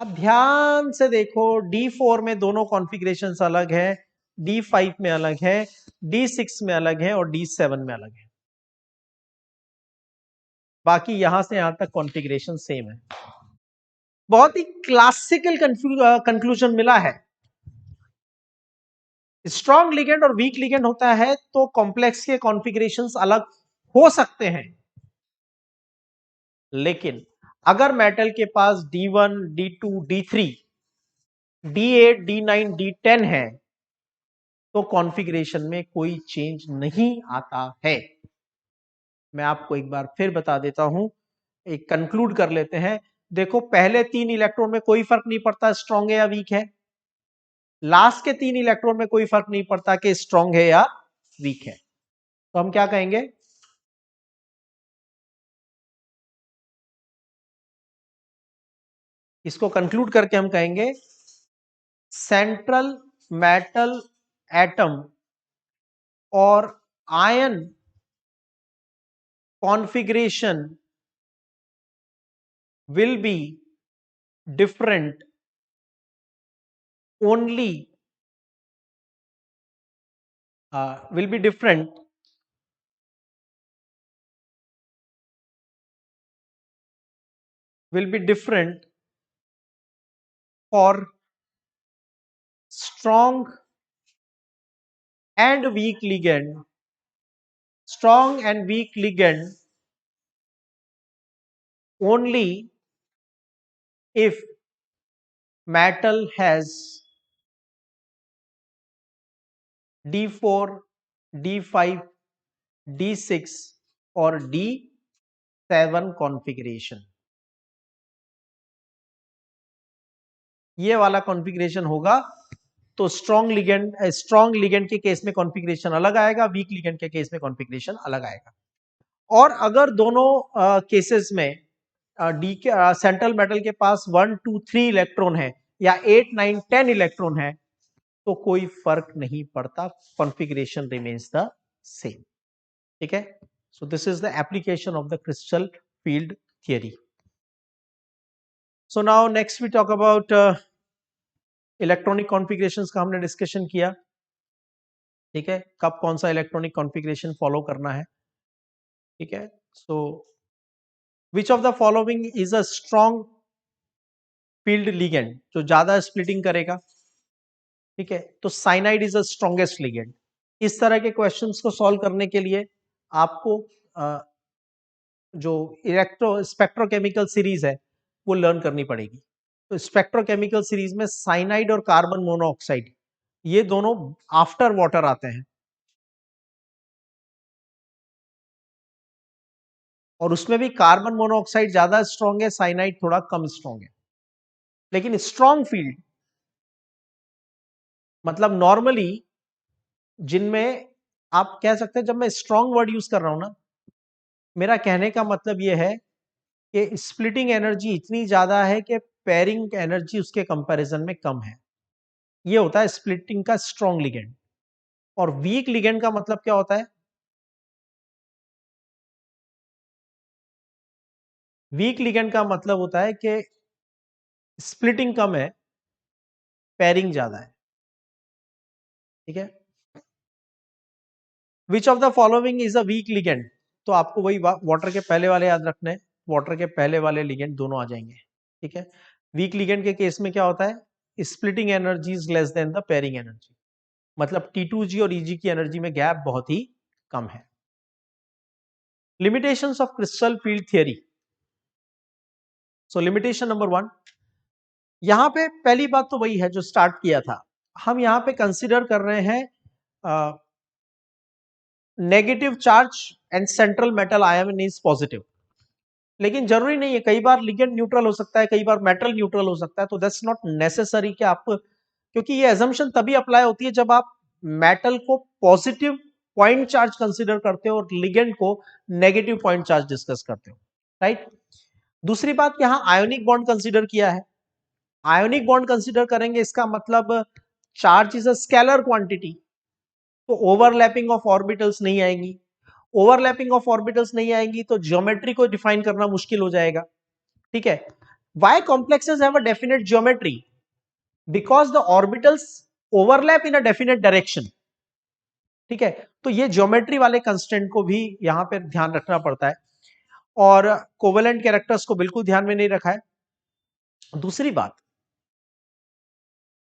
अब ध्यान से देखो, D4 में दोनों कॉन्फ़िगरेशंस अलग है, D5 में अलग है, D6 में अलग है और D7 में अलग है। बाकी यहां से यहां तक कॉन्फ़िगरेशन सेम है। बहुत ही क्लासिकल कंक्लूजन मिला है। स्ट्रॉन्ग लिगेंड और वीक लिगेंड होता है तो कॉम्प्लेक्स के कॉन्फ़िगरेशंस अलग हो सकते हैं, लेकिन अगर मेटल के पास D1, D2, D3, D8, D9, D10 है तो कॉन्फ़िगरेशन में कोई चेंज नहीं आता है। मैं आपको एक बार फिर बता देता हूं, एक कंक्लूड कर लेते हैं। देखो, पहले 3 इलेक्ट्रॉन में कोई फर्क नहीं पड़ता स्ट्रॉन्ग है या वीक है, लास्ट के 3 इलेक्ट्रॉन में कोई फर्क नहीं पड़ता कि स्ट्रॉन्ग है या वीक है, तो हम क्या कहेंगे? इसको कंक्लूड करके हम कहेंगे सेंट्रल मेटल एटम और ion configuration will be different only will be different will be different for strong and weak ligand, strong and weak ligand only if metal has D4, D5, D6 और D7 configuration. ये वाला configuration होगा तो strong ligand के case में configuration अलग आएगा, week ligand के केस में कॉन्फ़िगरेशन अलग आएगा। और अगर दोनों केसेस में डी के सेंट्रल मेटल के पास 1, 2, 3 इलेक्ट्रॉन है या 8, 9, 10 इलेक्ट्रॉन है तो कोई फर्क नहीं पड़ता, कॉन्फ़िगरेशन रिमेन्स द सेम। ठीक है, so this is the application of the crystal field theory. So now next we talk about electronic configurations का हमने डिस्कशन किया। ठीक है, कब कौन सा इलेक्ट्रॉनिक कॉन्फ़िगरेशन फॉलो करना है। ठीक है, so which of the following is a strong field ligand, जो ज्यादा स्प्लिटिंग करेगा। ठीक है, तो cyanide is the strongest ligand. इस तरह के क्वेश्चंस को सॉल्व करने के लिए आपको जो इलेक्ट्रो स्पेक्ट्रोकेमिकल सीरीज है वो लर्न करनी पड़ेगी। तो स्पेक्ट्रोकेमिकल सीरीज में साइनाइड और कार्बन मोनोऑक्साइड ये दोनों आफ्टर वाटर आते हैं। और उसमें भी कार्बन मोनोऑक्साइड ज्यादा स्ट्रॉन्ग है, साइनाइड थोड़ा कम स्ट्रॉन्ग है। लेकिन स्ट्रॉन्ग फील्ड मतलब नॉर्मली जिनमें आप कह सकते हैं, जब मैं स्ट्रॉन्ग वर्ड यूज कर रहा हूं ना, मेरा कहने का मतलब यह है कि स्प्लिटिंग एनर्जी इतनी ज्यादा है कि पेयरिंग एनर्जी उसके कंपैरिजन में कम है। यह होता है स्प्लिटिंग का स्ट्रॉन्ग लिगेंड। और वीक लिगेंड का मतलब क्या होता है? वीक लिगेंड का मतलब होता है कि स्प्लिटिंग कम है, पेयरिंग ज्यादा है। ठीक है। विच of the following is a week ligand? तो आपको वही वाटर के पहले वाले याद रखने हैं, वाटर के पहले वाले लिगेंड दोनों आ जाएंगे। ठीक है। वीक लिगेंड के केस में क्या होता है? Splitting energy is less than the pairing energy. मतलब T2G और EG की एनर्जी में गैप बहुत ही कम है। Limitations of crystal field theory. So limitation number 1, यहां पे पहली बात तो वही है जो स्टार्ट किया था। हम यहां पे कंसिडर कर रहे हैं negative charge and central metal ion is positive. लेकिन जरूरी नहीं है, कई बार लिगेंड न्यूट्रल हो सकता है, कई बार मेटल न्यूट्रल हो सकता है। तो दैट्स नॉट नेसेसरी कि आप, क्योंकि ये एजम्पशन तभी अप्लाई होती है जब आप मेटल को पॉजिटिव पॉइंट चार्ज कंसीडर करते हो और लिगेंड को नेगेटिव पॉइंट चार्ज डिस्कस करते हो, राइट। दूसरी बात, यहां आयोनिक बॉन्ड कंसीडर किया है। आयोनिक बॉन्ड कंसीडर करेंगे, इसका मतलब charge is a scalar quantity, तो ओवरलैपिंग ऑफ ऑर्बिटल्स नहीं आएंगी। ओवरलैपिंग ऑफ ऑर्बिटल्स नहीं आएंगी तो ज्योमेट्री को डिफाइन करना मुश्किल हो जाएगा। ठीक है। Why complexes have a definite geometry? Because the orbitals overlap in a definite direction. ठीक है। तो ये ज्योमेट्री वाले कंस्टेंट को भी यहां पर ध्यान रखना पड़ता है, और कोवेलेंट कैरेक्टर्स को बिल्कुल ध्यान में नहीं रखा है। दूसरी बात,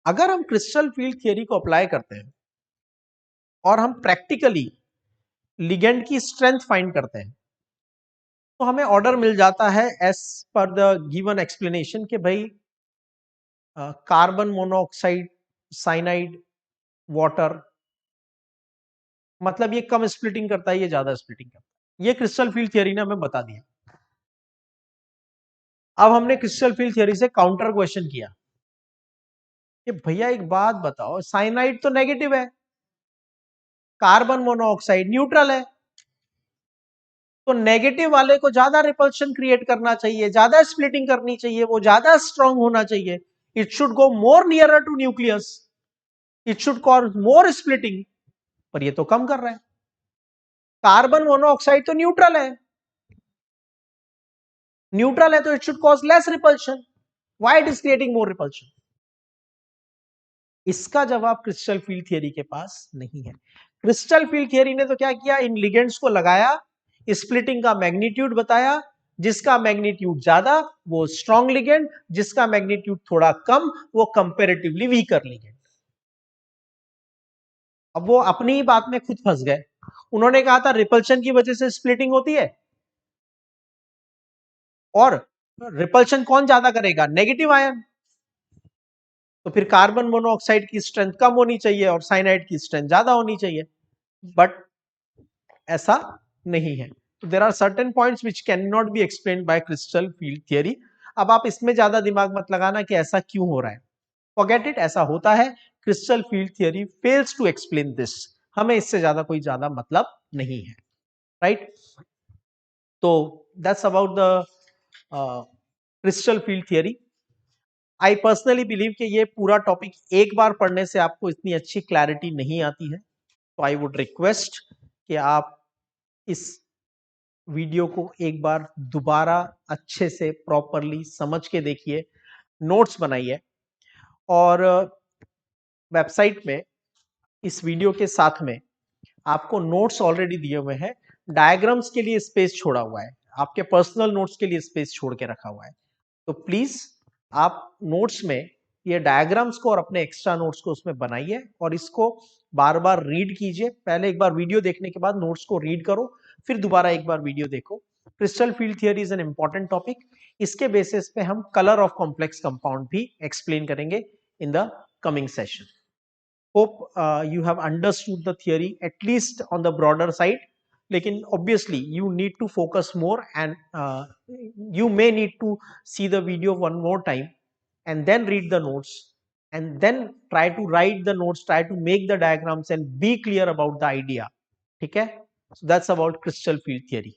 अगर हम क्रिस्टल फील्ड थियरी को अप्लाई करते हैं और हम प्रैक्टिकली लिगेंड की स्ट्रेंथ फाइंड करते हैं, तो हमें ऑर्डर मिल जाता है as per the given explanation कि भाई कार्बन मोनोऑक्साइड, साइनाइड, वाटर, मतलब ये कम स्प्लिटिंग करता है, ये ज्यादा स्प्लिटिंग करता है। ये क्रिस्टल फील्ड थियरी ने हमें बता दिया। अब हमने क्रिस्टल फील्ड थियरी से काउंटर क्वेश्चन किया कि भैया एक बात बताओ, साइनाइड तो नेगेटिव है, कार्बन मोनोऑक्साइड न्यूट्रल है, तो नेगेटिव वाले को ज्यादा रिपल्शन क्रिएट करना चाहिए, ज्यादा स्प्लिटिंग करनी चाहिए, वो ज्यादा स्ट्रांग होना चाहिए। It should go more nearer to nucleus, it should cause more splitting, पर ये तो कम कर रहा है। कार्बन मोनोऑक्साइड तो न्यूट्रल है, न्यूट्रल है तो it should cause less repulsion, why it is creating more repulsion? इसका जवाब क्रिस्टल फील्ड थियरी के पास नहीं है। क्रिस्टल फील्ड थियरी ने तो क्या किया, इन लिगेंड्स को लगाया, स्प्लिटिंग का मैग्नीट्यूड बताया, जिसका मैग्नीट्यूड ज्यादा वो स्ट्रॉन्ग लिगेंड, जिसका मैग्नीट्यूड थोड़ा कम वो कंपेरेटिवली वीकर लिगेंड। अब वो अपनी ही बात में खुद फंस गए। उन्होंने कहा था रिपल्शन की वजह से स्प्लिटिंग होती है, और रिपल्शन कौन ज्यादा करेगा? Negative ion. तो फिर कार्बन मोनोऑक्साइड की स्ट्रेंथ कम होनी चाहिए और साइनाइड की स्ट्रेंथ ज्यादा होनी चाहिए, बट ऐसा नहीं है। तो there are certain points which can not be explain by crystal field theory. अब आप इसमें ज्यादा दिमाग मत लगाना कि ऐसा क्यों हो रहा है, फॉरगेट इट, ऐसा होता है। Crystal field theory fails to explain this, हमें इससे ज्यादा कोई ज्यादा मतलब नहीं है, राइट। तो that's about the crystal field theory. I personally believe कि ये पूरा टॉपिक एक बार पढ़ने से आपको इतनी अच्छी क्लैरिटी नहीं आती है, तो आई वुड रिक्वेस्ट कि आप इस वीडियो को एक बार दोबारा अच्छे से प्रॉपरली समझ के देखिए, नोट्स बनाइए, और वेबसाइट में इस वीडियो के साथ में आपको नोट्स ऑलरेडी दिए हुए हैं, डायग्राम्स के लिए स्पेस छोड़ा हुआ है, आपके पर्सनल नोट्स के लिए स्पेस छोड़ के रखा हुआ है। तो प्लीज आप नोट्स में ये डायग्राम्स को और अपने एक्स्ट्रा नोट्स को उसमें बनाइए, और इसको बार बार रीड कीजिए। पहले एक बार वीडियो देखने के बाद नोट्स को रीड करो, फिर दोबारा एक बार वीडियो देखो। Crystal field theory is an important topic. इसके बेसिस पे हम कलर ऑफ कॉम्प्लेक्स कंपाउंड भी एक्सप्लेन करेंगे in the coming session. Hope you have understood the theory at least on the broader side. लेकिन obviously you need to focus more and you may need to see the video one more time and then read the notes and then try to write the notes, try to make the diagrams and be clear about the idea. ठीक है? So that's about crystal field theory.